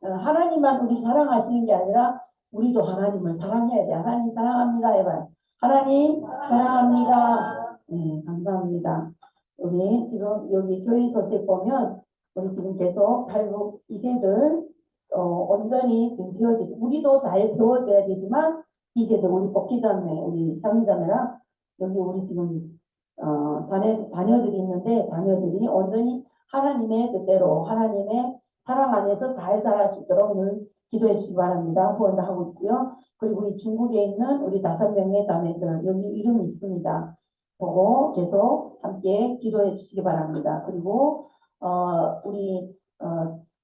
하나님만 우리 사랑하시는 게 아니라 우리도 하나님을 사랑해야 돼. 하나님 사랑합니다. 해봐요. 하나님 사랑합니다. 네, 감사합니다. 우리 지금 여기 교회 소식 보면 우리 지금 계속 탈북 2세들 온전히 지금 세워지죠. 우리도 잘 세워져야 되지만 2세들 우리 복귀자매 우리 형제자매랑 여기 우리 지금 자녀들이 있는데 자녀들이 온전히 하나님의 뜻대로 하나님의 사랑 안에서 잘 자랄 수 있도록 늘 기도해 주시기 바랍니다. 후원도 하고 있고요. 그리고 이 중국에 있는 우리 5명의 자매들 여기 이름이 있습니다. 보고 계속 함께 기도해 주시기 바랍니다. 그리고 우리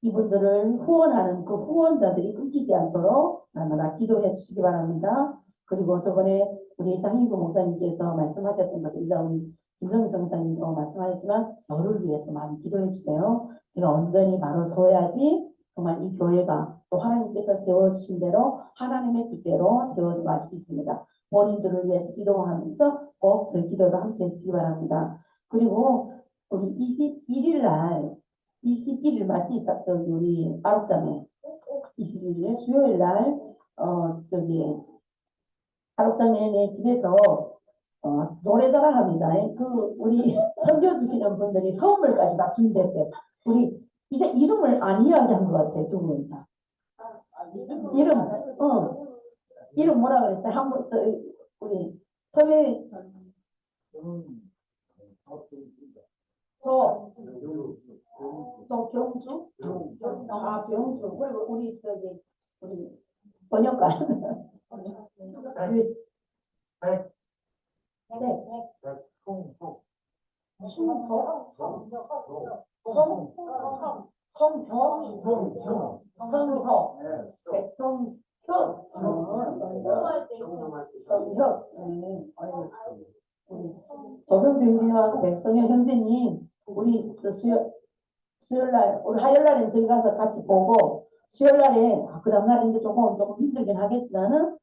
이분들을 후원하는 그 후원자들이 끊기지 않도록 날마다 기도해 주시기 바랍니다. 그리고 저번에 우리 장인구 목사님께서 말씀하셨던 것을 이제 우리 김정희 성사님도 말씀하셨지만 저를 위해서 많이 기도해 주세요. 제가 온전히 바로 서야지 정말 이 교회가 또 하나님께서 세워주신 대로 하나님의 뜻대로 세워져 갈 수 있습니다. 본인들을 위해서 기도하면서 꼭 저희 기도를 함께 해주시기 바랍니다. 그리고 우리 21일 맞지? 저기 우리 아홉자매 21일에 수요일 날 저기 아홉자매네 집에서 노래 자랑합니다. 우리 섬겨주시는 분들이 선물까지 다 준비했대. 우리 이제 이름을 안 이야기한 것 같아, 두 분 다. 이름 뭐라 그랬어요? 한번 우리 처음에 경주? 경주. 그리고 우리 우리 번역가. 조경수 형제님하고 백성현 형제님, 우리 수요일날, 우리 화요일날에 저기 가서 같이 보고, 수요일날에, 그 다음날인데 조금 힘들긴 하겠지만은,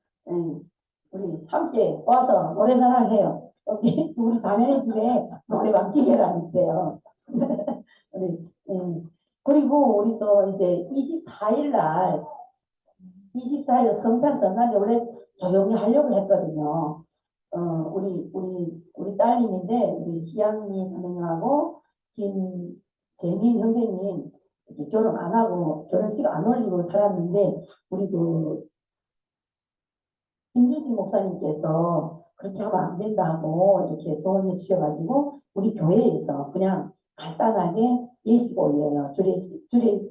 우리 함께 와서 노래자랑 해요. 여기 우리 자매네 집에 노래방 기계랑 있대요. 그리고 우리 또 이제 24일 성탄 전날에 원래 조용히 하려고 했거든요. 우리 딸님인데, 우리 희양이 선생님하고 김재민 형제님 결혼 안 하고 결혼식 안 올리고 살았는데, 우리 김주신 목사님께서 그렇게 하면 안 된다고 이렇게 조언해 주셔가지고, 우리 교회에서 그냥 간단하게 예식 올려요. 주례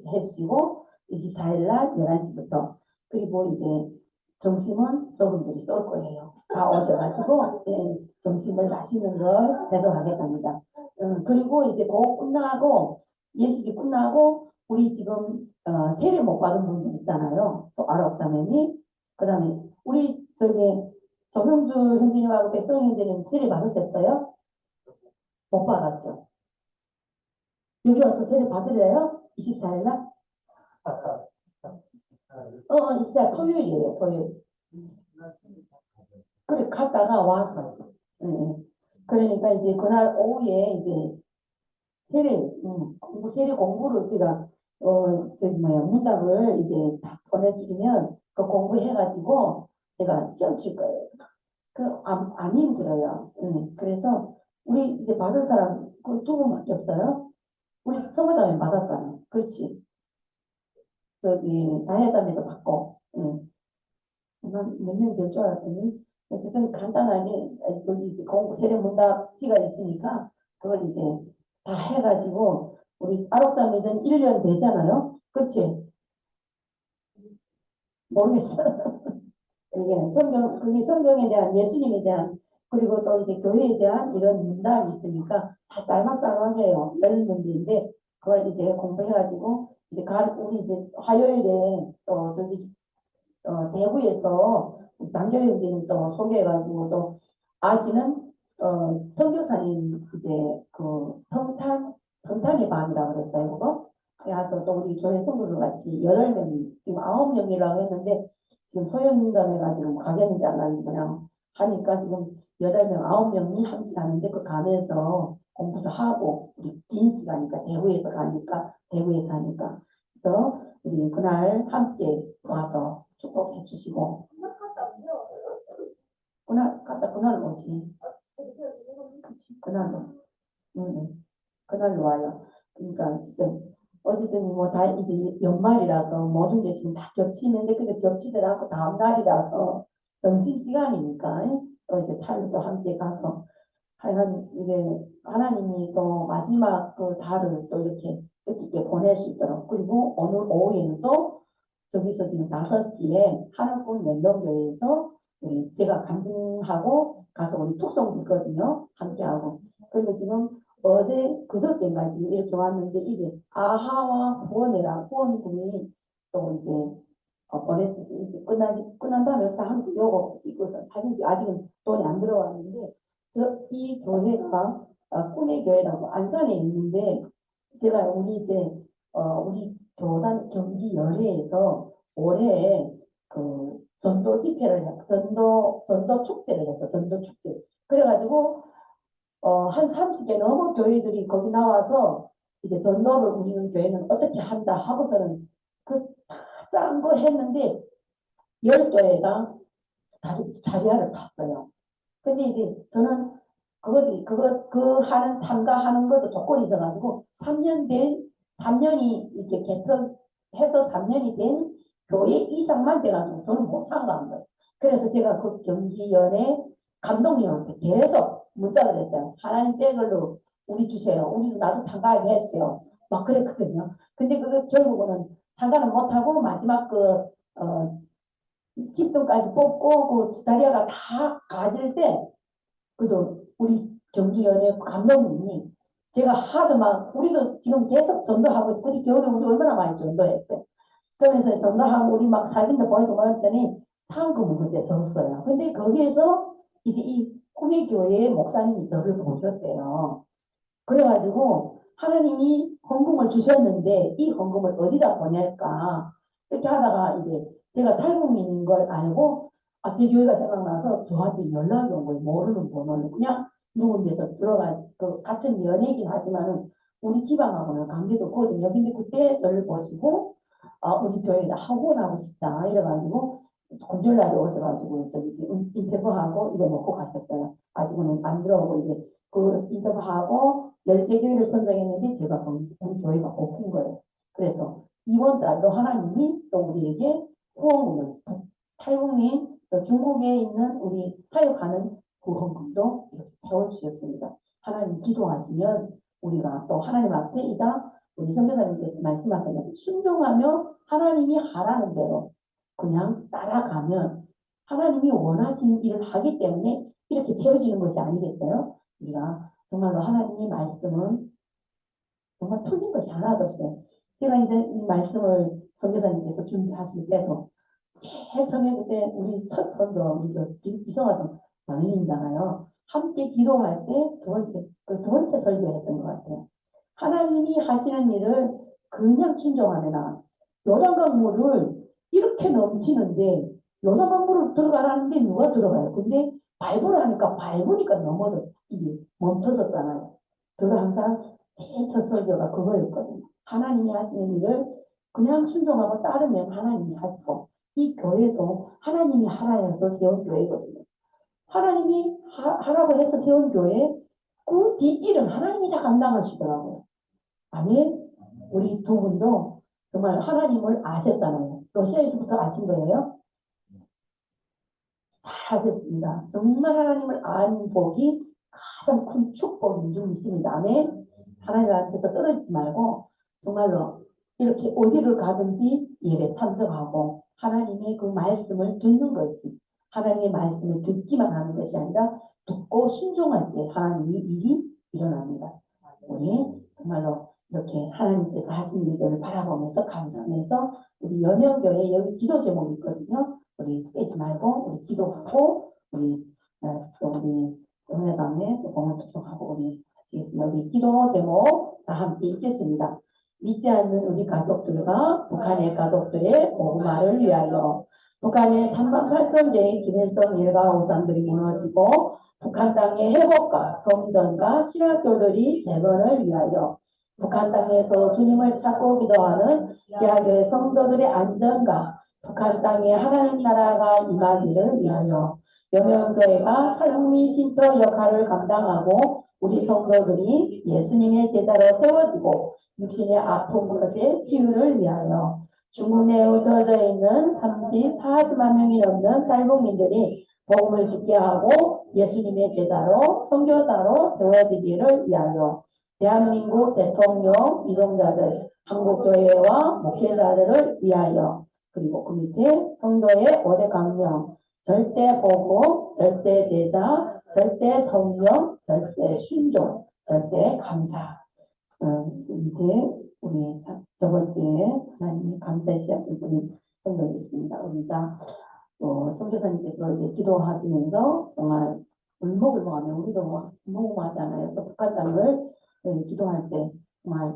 해주시고, 24일날 11시부터. 그리고 이제 점심은 저분들이 쏠 거예요. 다 오셔가지고, 점심을 맛있는 걸 대접하겠답니다. 그리고 이제 그거 끝나고, 예식이 끝나고, 우리 지금, 세례 못 받은 분들 있잖아요. 또 아랍자매니. 그 다음에, 우리, 조명주 형제님하고 백성 형제님 세례 받으셨어요? 못 받았죠? 여기 와서 세례 받으래요? 24일날? 24일 토요일이에요, 토요일. 그래, 갔다가 와서. 그러니까 이제 그날 오후에 이제 세례 공부를 제가, 문답을 이제 다 보내주면 그 공부해가지고 제가 시험 칠 거예요. 안 힘들어요. 그래서 우리 이제 받을 사람 그 두 분밖에 없어요. 우리 성화담에 받았잖아. 그렇지. 다혜담에도 받고, 몇명 될 줄 알았더니, 어쨌든 간단하게, 여기 이제 공부 세례 문답지가 있으니까, 그걸 이제 다 해가지고, 우리 아홉담 이제 1년 되잖아요. 그렇지? 모르겠어. 그게 성경에 대한, 예수님에 대한, 그리고 또 이제 교회에 대한 이런 문답이 있으니까 다 짤막짤막해요. 10문제인데, 그걸 이제 공부해가지고, 이제 우리 이제 화요일에 또 대구에서 장교형제님 또 소개해가지고 또 아시는 선교사님 이제 성탄의 밤이라고 그랬어요. 그거 그래서 또 우리 교회 성도들 같이 8명이 지금 9명이라고 했는데 지금 소연감해가지고 가겠는지 안 가는지 그냥 하니까 지금 8명 9명이 함께 가는데 그 가면서 공부도 하고 우리 긴 시간이니까 대구에서 하니까 그래서 우리 그날 함께 와서 축복해 주시고 그날 오지 그날로 와요. 그러니까 어쨌든 뭐 다 이제 연말이라서 모든 게 지금 다 겹치는데 근데 겹치더라도 다음 날이라서 점심시간이니까 또 이제 차를 또 함께 가서 하여간 이게 하나님이 또 마지막 그 달을 또 이렇게 뜻있게 보낼 수 있도록 그리고 오늘 오후에는 또 저기서 지금 5시에 하늘꾼 연동교회에서 우리 제가 간증하고 가서 우리 톡송 있거든요. 함께하고. 그런데 지금 어제 그저께까지 이렇게 왔는데 이게 아하와 후원군이 또 이제 보냈을 수 이제 끝난 다음에 다 함께 요거 찍고서 사진 아직은 돈이 안 들어왔는데 이 교회가 꿈의 교회라고 안산에 있는데 제가 우리 우리 교단 경기 열회에서 올해 그 전도 집회를 전도 축제를 해서 전도 축제 그래가지고 한 30개 넘은 교회들이 거기 나와서 이제 전도를 우리는 교회는 어떻게 한다 하고서는 짠 거 했는데 10교회가 스타리아를 탔어요. 근데 이제 저는 그거 참가하는 것도 조건이 있어가지고 3년이 이렇게 개척해서 3년이 된 교회 이상만 돼가지고 저는 못 참가한 거예요. 그래서 제가 그 경기연의 감독님한테 계속 문자를 했어요. 하나님 때걸로 우리 주세요. 우리도 나도 참가하게 해주세요. 막 그랬거든요. 근데 그거 결국은 참가는 못하고 마지막 10등까지 뽑고 그 스타리아가 다 가질 때 그래도 우리 경기연의 감독님이 제가 하도 막 우리도 지금 계속 전도하고 있고 우리 겨울에 우리 얼마나 많이 전도했어요. 그러면서 전도하고 우리 막 사진도 보여주고 했더니 상금을 그때 줬어요. 근데 거기에서 이제 이 구매교회의 목사님이 저를 보셨대요. 그래가지고 하나님이 헌금을 주셨는데 이 헌금을 어디다 보낼까 이렇게 하다가 이제 제가 탈북민인 걸 알고 제 교회가 생각나서 저한테 연락이 온 거예요. 모르는 번호를 그냥 누군 데서 들어가 그 같은 연예긴 하지만은 우리 지방하고는 관계도 없거든요. 근데 그때 저를 보시고 우리 교회에다 학원하고 싶다 이래가지고 금요일날에 오셔가지고 저기 인터뷰하고 이거 먹고 가셨어요. 아직은 안 들어오고 이제 그 인터뷰하고 10개 교회를 선정했는데 제가 우리 교회가 없은 거예요. 그래서 이번 달도 하나님이 또 우리에게 후원금을 탈북민 중국에 있는 우리 사역하는 그 헌금도 이렇게 세워주셨습니다. 하나님 기도하시면 우리가 또 하나님 앞에 이다 우리 선교사님께서 말씀하셨는데 순종하며 하나님이 하라는 대로 그냥 따라가면 하나님이 원하시는 일을 하기 때문에 이렇게 채워지는 것이 아니겠어요? 우리가 정말로 하나님의 말씀은 정말 틀린 것이 하나도 없어요. 제가 이제 이 말씀을 선교사님께서 준비하실 때도 제일 처음에 그때 우리 첫 선도 우리 이성화 장인이잖아요. 함께 기도할 때 두 번째 설교했던 것 같아요. 하나님이 하시는 일을 그냥 순종하면 요단강물을 이렇게 넘치는데 요단강물을 들어가라는데 누가 들어가요? 근데 밟으라니까 밟으니까 넘어서 이게 멈춰섰잖아요. 저도 항상 제일 첫 설교가 그거였거든요. 하나님이 하시는 일을 그냥 순종하고 따르면 하나님이 하시고 이 교회도 하나님이 하라 해서 세운 교회거든요. 하나님이 하라고 해서 세운 교회 그 뒷일은 하나님이 다 감당하시더라고요. 아멘. 우리 두 분도 정말 하나님을 아셨잖아요. 러시아에서부터 아신 거예요? 잘 아셨습니다. 정말 하나님을 아는 복이 가장 큰 축복인 줄 믿습니다. 아멘. 하나님한테서 떨어지지 말고 정말로 이렇게 어디를 가든지 예배 참석하고 하나님의 그 말씀을 듣는 것이 하나님의 말씀을 듣기만 하는 것이 아니라 듣고 순종할 때 하나님의 일이 일어납니다. 우리 정말로 이렇게 하나님께서 하신 일들을 바라보면서 감사하면서 우리 연영교회 여기 기도 제목이 있거든요. 우리 빼지 말고 우리 기도하고 우리 은혜당에 공을 투성하고 우리 하시겠습니다. 우리 기도 제목 다 함께 읽겠습니다. 믿지 않는 우리 가족들과 북한의 가족들의 복음화를 위하여 북한의 38,000개의 김일성 일가 우상들이 무너지고 북한 땅의 회복과 성전과 신학교들이 재건을 위하여 북한 땅에서 주님을 찾고 기도하는 지하교회 성도들의 안전과 북한 땅에 하나님 나라가 임하기를 위하여 여명교회가 탈북민 신도 역할을 감당하고 우리 성도들이 예수님의 제자로 세워지고 육신의 아픈 것의 치유를 위하여 중국 내에 흩어져 있는 40만 명이 넘는 탈북민들이 복음을 듣게 하고 예수님의 제자로 선교사로 세워지기를 위하여 대한민국 대통령 이동자들 한국교회와 목회자들을 위하여 그리고 그 밑에 성도의 5대 강령 절대 복음, 절대 제자, 절대 성령, 절대 순종, 절대 감사 밑에 우리 첫 번째 하나님 감사의 씨앗을 뿌린 성도들이 있습니다. 우리가 선교사님께서 이제 기도하시면서 정말 울먹울먹하면 우리도 울먹울먹하잖아요. 또 북한 땅을 기도할 때 정말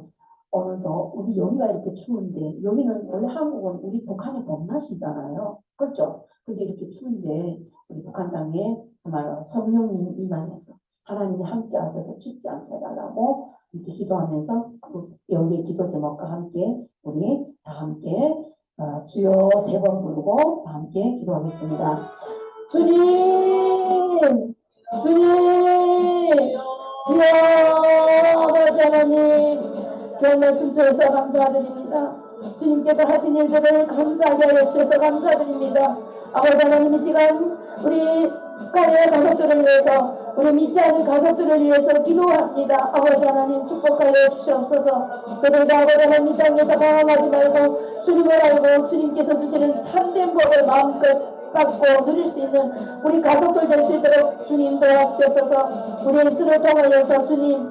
오늘도 우리 여기가 이렇게 추운데 여기는 원래 한국은 우리 북한의 봄날씨잖아요. 그렇죠? 근데 이렇게 추운데 우리 북한 땅에 정말 성령님 임하셔서 하나님이 함께 하셔서 춥지 않게 해달라고 이렇게 기도하면서 여기의 기도 제목과 함께 우리 다 함께 주여 3번 부르고 다 함께 기도하겠습니다. 주님 주님, 주여 아버지 하나님, 그 말씀 주셔서 감사드립니다. 주님께서 하신 일들을 감사하게 하여 주셔서 감사드립니다. 아버지 하나님, 이 시간 우리 국가의 가족들을 위해서, 우리 믿지 않는 가족들을 위해서 기도합니다. 아버지 하나님 축복하여 주시옵소서. 그들도 아버지 하나님 이 땅에서 방황하지 말고 주님을 알고 주님께서 주시는 참된 법을 마음껏 받고 누릴 수 있는 우리 가족들 될 수 있도록 주님 도와주시옵소서. 우리 예수를 통하여서 주님,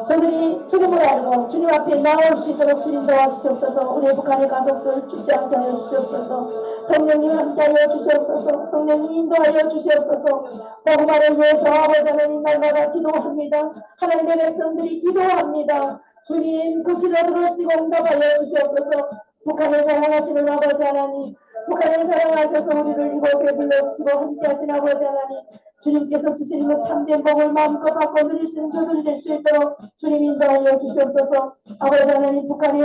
그들이 주님을 알고 주님 앞에 나올 수 있도록 주님 도와주시옵소서. 우리 북한의 가족들 죽지 않게 하여 주시옵소서. 성령님 함께하여 주시옵소서. 성령님 인도하여 주시옵소서. 복음화를 위해서 아버지 하나님 날마다 기도합니다. 하나님의 백성들이 기도합니다. 주님 그 기도 들으시고 응답하여 주시옵소서. 북한을 사랑하시는 아버지 하나님, 북한을 사랑하셔서 우리를 이곳에 불러주시고 함께하신 아버지 하나님, 주님께서 주시는 그 참된 복을 마음껏 받고 누릴 수 있는 저들이 될 수 있도록 주님 인도하여 주시옵소서. 아버지 하나님, 북한의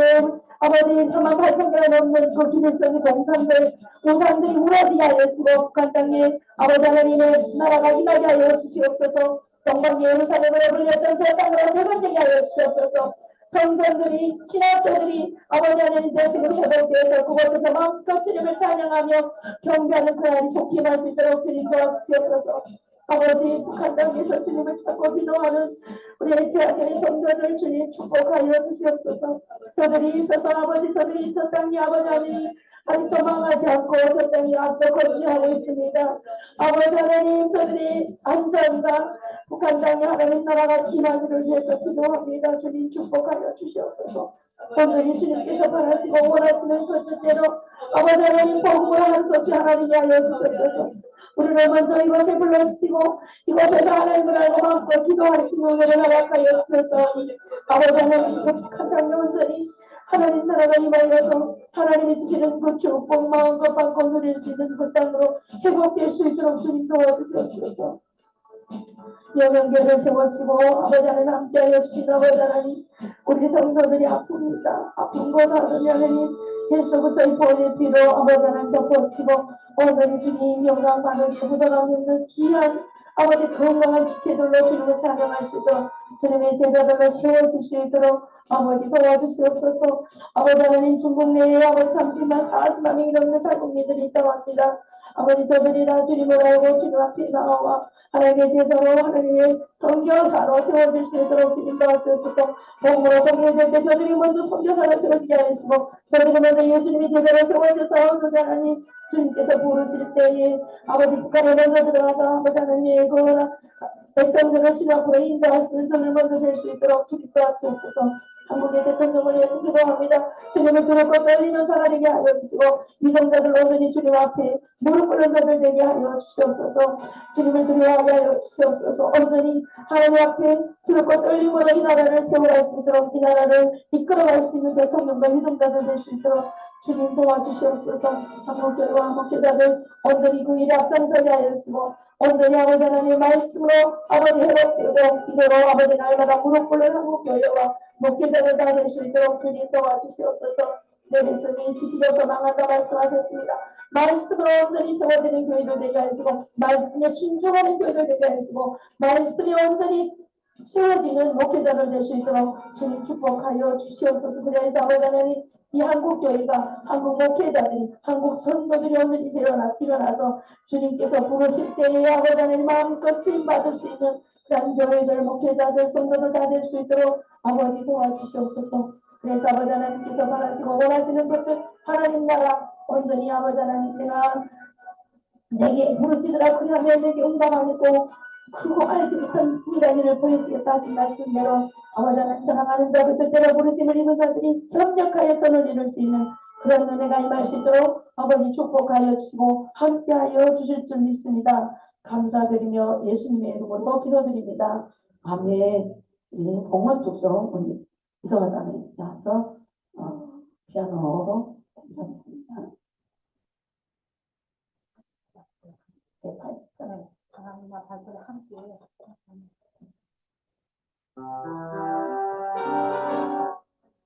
아버지 3만 8천 개가 넘는 그 기술성의 공산들, 우상들이 무너지게 하여 주시고 북한 땅에 아버지 하나님의 나라가 임하게 하여 주시옵소서. 동방 예루살렘으로 불렸던 그 땅으로 회복되게 하여 주시옵소서. 성전들이 신학교들이 아버지 하나님 대신을 회복되어서 그곳에서 마음껏 주님을 찬양하며 경배하는 그 날이 속히 임할 수 있도록 주님 도와주시옵소서. 아버지 북한 땅에서 주님을 찾고 기도하는 우리의 제아들의 성도들 주님 축복하여 주시옵소서. 저들이 있어서 아버지 저들이 있어 땅이 아버지 하나님 아직도 망하지 않고 저 땅이 앞서 거듭나고 있습니다. 아버지 하나님 저들이 안전과 북한 땅에 하나님 나라가 기만을 위해서 기도합니다. 주님 축복하여 주시옵소서. 오늘이 주님께서 바라시고 원하시는 그 뜻대로 아버지 하나님 복음을 하소서 하나님이 하여 주시옵소서. 우리를 먼저 이곳에 불러주시고 이곳에서 하나님을 알고 마음껏 기도하시는 은혜를 허락하여 주셔서 아버지 하나님 북한 땅에 온전히 하나님 나라가 임하여서 하나님이 주시는 그 축복 마음껏 받고 누릴 수 있는 그 땅으로 회복될 수 있도록 주님 도와주시옵소서. 영양교를 세워지고 아버지 하나님 함께하여 주시는 아버지 하나님 우리 성도들이 아픕니다. 아픈 곳 아버지 하나님 예수부터 이 보혈의 피로 아버지 하나님 덮어치고 오늘이 주님 영광 받으게 묻어가고 있는 귀한 아버지 건강한 지체들로 주님을 찬양할 수 있도록 주님의 제자들로 세워줄 수 있도록 아버지 도와주시옵소서. 아버지 하나님 중국 내에 아버지 30만 40만 명이 넘는 탈북민들이 있다고 합니다. 아버지 저들이 다 주님을 알고 주님 앞에 나와 하나님의 제자로 하나님의 선교사로 세워질 수 있도록 주님 도와주셔서 복음으로 동행될 때 저들이 먼저 선교사로 세워지게 하시고 저들이 먼저 예수님의 제자로 세워져서 그 하나님 주님께서 부르실 때에 아버지 북한에 먼저 들어가서 아버지 하나님의 그 백성들을 주님 앞으로 인도할 수 있는 저들 먼저 될 수 있도록 주님 도와주셔서 한국의 대통령을 위해서 기도합니다. 주님을 두렵고 떨리는 사람에게 하여 주시고 위성자들 온전히 주님 앞에 무릎 꿇는 자들 되게 하여 주시옵소서. 주님을 두려워하게 하여 주시옵소서. 온전히 하나님 앞에 두렵고 떨림으로 이 나라를 세워갈 수 있도록 이 나라를 이끌어갈 수 있는 대통령과 위성자들 될 수 있도록 주님 도와주시옵소서. 한국교회와 한국교자들 온전히 그 일에 앞장서게 하여 주시고 온전히 아버지 하나님의 말씀으로 아버지 회복되고 기도로 아버지 날마다 무릎 꿇는 한국교회와 목회자를 다 될 수 있도록 주님 도와주시옵소서. 내 백성이 지식에서 망한다 말씀하셨습니다. 말씀으로 온전히 세워지는 교회를 되게 하시고 말씀에 순종하는 교회를 되게 하시고 말씀이 온전히 세워지는 목회자를 될 수 있도록 주님 축복하여 주시옵소서. 그래서 아버지 하나님 이 한국교회가 한국 목회자들이 한국 성도들이 온전히 일어나서 주님께서 부르실 때에 아버지 하나님 마음껏 쓰임받을 수 있는 그런 교회들 목회자들 성도들 다 될 수 있도록 아버지 도와주시옵소서. 그래서 아버지 하나님께서 바라시고 원하시는 것들 하나님 나라 온전히 아버지 하나님 내게 부르짖으라 그리하면 내게 응답하겠고 크고 알지 못한 미련을 보이시겠다 하신 말씀대로 아버지 하나님 사랑하는 자들 뜻대로 부르심을 입은 자들이 협력하여 선을 이룰 수 있는 그런 은혜가 임할 수 있도록 아버지 축복하여 주시고 함께하여 주실 줄 믿습니다. 감사드리며 예수님의 이름으로 기도드립니다. 아멘. 공원 독서 이성한 다음에 나와서 피아노로 하겠습니다. 네, 80장. 하나님과 다스를 함께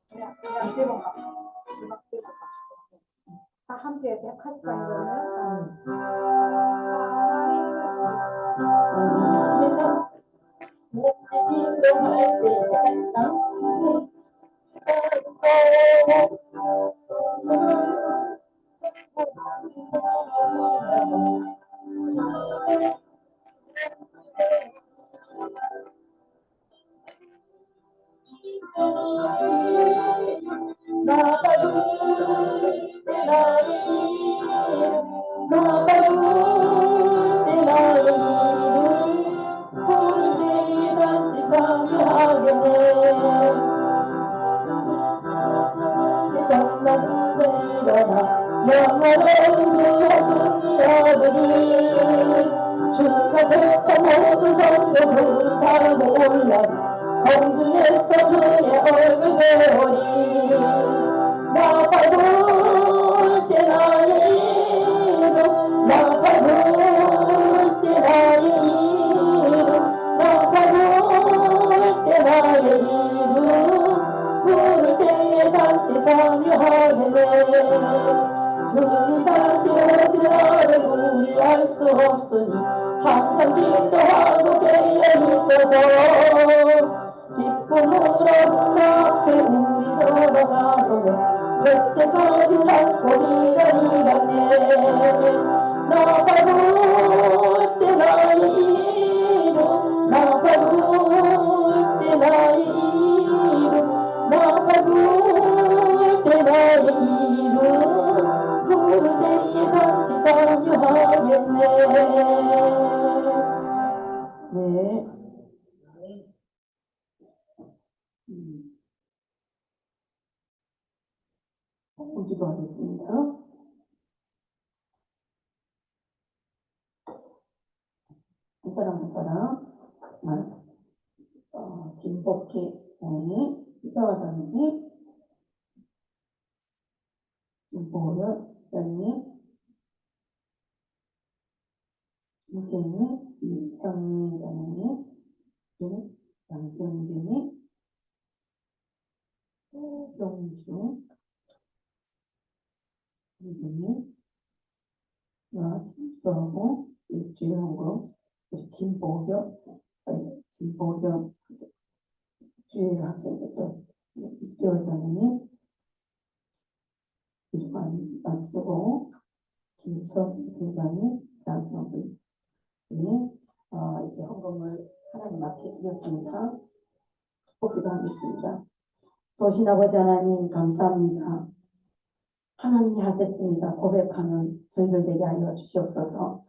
그냥 제목만 다 함께 180장이거든요. 공중에서 주의 얼굴 배우리 나팔 불때 나의 이름 나팔 불때 나의 이름 나팔 불때 나의 이름 부를 때에 잔치 참여하겠네 주님 다시 오시라를 우리 알 수 없으니 항상 기도하고 깨어 있어서 기쁨으로 그 앞에 우리 돌아가도록 그때까지 참고 기다리겠네 나팔 불때 나의 이름 나팔 불때 나의 이름 나팔 불때 나의 이름 부를 때에 같이 참여하겠네 네. 기도하겠습니다. 한 사람 한 사람 김복희 어머니 이사와사님이 김보현 사님 이재미 이성민 사님 양경진이 영주 이재미 김서고 주영구 진보현 주일 학생부터 6개월 전에 이관 안 쓰고 김석 선생님이 양성을 이렇게 헌금을 하나님 앞에 드렸습니다. 기도하겠습니다. 하겠습니다. 소신 아버지 하나님 감사합니다. 하나님이 하셨습니다. 고백하는 저희들 되게 하여 주시옵소서.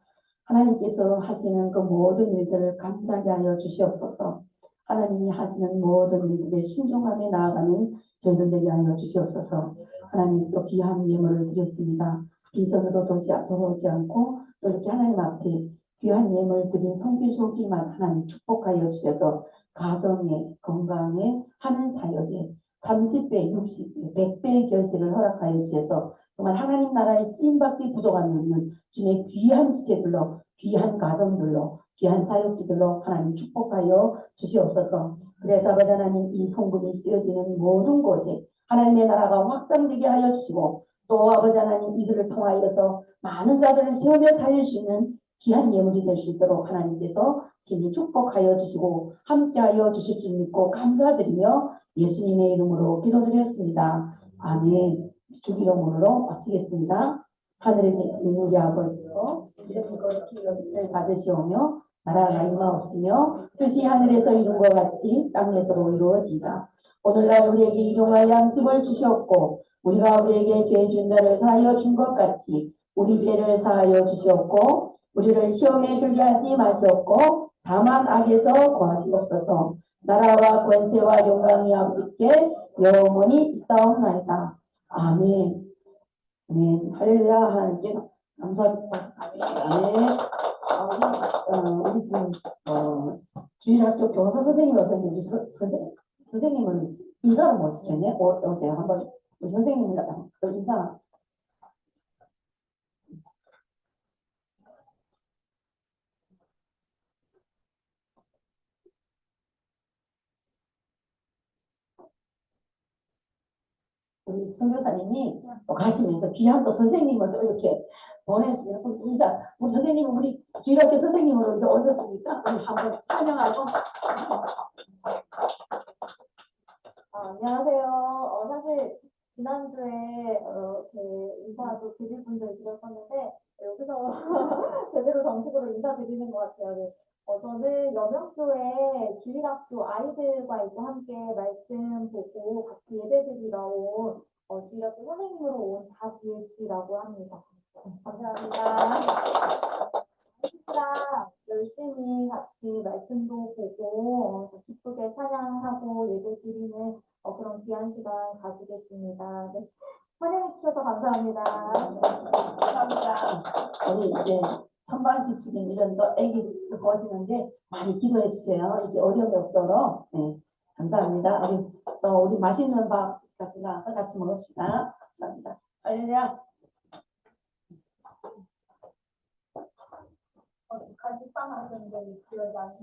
하나님께서 하시는 그 모든 일들을 감사하게 하여 주시옵소서. 하나님이 하시는 모든 일들에 순종하며 나아가는 저희들 되게 하여 주시옵소서. 하나님 또 귀한 예물을 드렸습니다. 비선으로 돌아오지 않고 또 이렇게 하나님 앞에 귀한 예물 드린 손길손길만 하나님 축복하여 주셔서 가정에 건강에 하는 사역에 30배, 60배, 100배의 결실을 허락하여 주셔서 정말 하나님 나라의 쓰임받기 부족함이 없는 주님의 귀한 지체들로 귀한 가정들로 귀한 사역지들로 하나님 축복하여 주시옵소서. 그래서 아버지 하나님 이 송금이 쓰여지는 모든 곳에 하나님의 나라가 확장되게 하여 주시고 또 아버지 하나님 이들을 통하여서 많은 자들을 세우며 살릴 수 있는 귀한 예물이 될 수 있도록 하나님께서 친히 축복하여 주시고 함께하여 주실 줄 믿고 감사드리며 예수님의 이름으로 기도드렸습니다. 아멘. 주기도문으로 마치겠습니다. 하늘에 계신 우리 아버지요 이름이 거룩히 받으시오며 나라가 임하옵시며 뜻이 하늘에서 이룬 것 같이 땅에서도 이루어지이다. 오늘날 우리에게 일용할 양식을 주시옵고 우리가 우리에게 죄 준 자를 사하여 준 것 같이 우리 죄를 사하여 주시옵고 우리를 시험에 들게 하지 마시옵고 다만 악에서 구하시옵소서. 나라와 권세와 영광이 아버지께 영원히 있사옵나이다. 아멘. 네, 할렐루야. 하나님께 감사합니다. 아멘. 우리 지금 주일학교 교사 선생님이 오셨는데 우리 선생님은 인사를 못 시켰네. 어제 한번 우리 선생님입니다. 인사. 우리 선교사님이 또 가시면서 귀한 또 선생님을 또 이렇게 보내주세요. 우리 인사, 우리 선생님, 우리 주일학교 선생님으로 이제 오셨으니까 우리 한번 환영하고. 안녕하세요. 사실 지난주에 인사도 드릴 분들 드렸었는데 여기서 제대로 정식으로 인사드리는 것 같아요. 네. 저는 여명교회 주일학교 아이들과 이제 함께 말씀 보고 같이 예배드리러 온 주일학교 선생님으로 온 다지혜씨라고 합니다. 감사합니다. 아이들이랑 열심히 같이 말씀도 보고 기쁘게 찬양하고 예배드리는 그런 귀한 시간 가지겠습니다. 네. 환영해 주셔서 감사합니다. 감사합니다. 우리 이제 선방 지치는 이런 또 애기 보시는데 많이 기도해 주세요. 이게 어려움이 없도록. 네. 감사합니다. 우리 맛있는 밥 같이 나와서 같이 먹읍시다. 감사합니다. 할렐루야. 같이 빵 하셨는데 기억이 안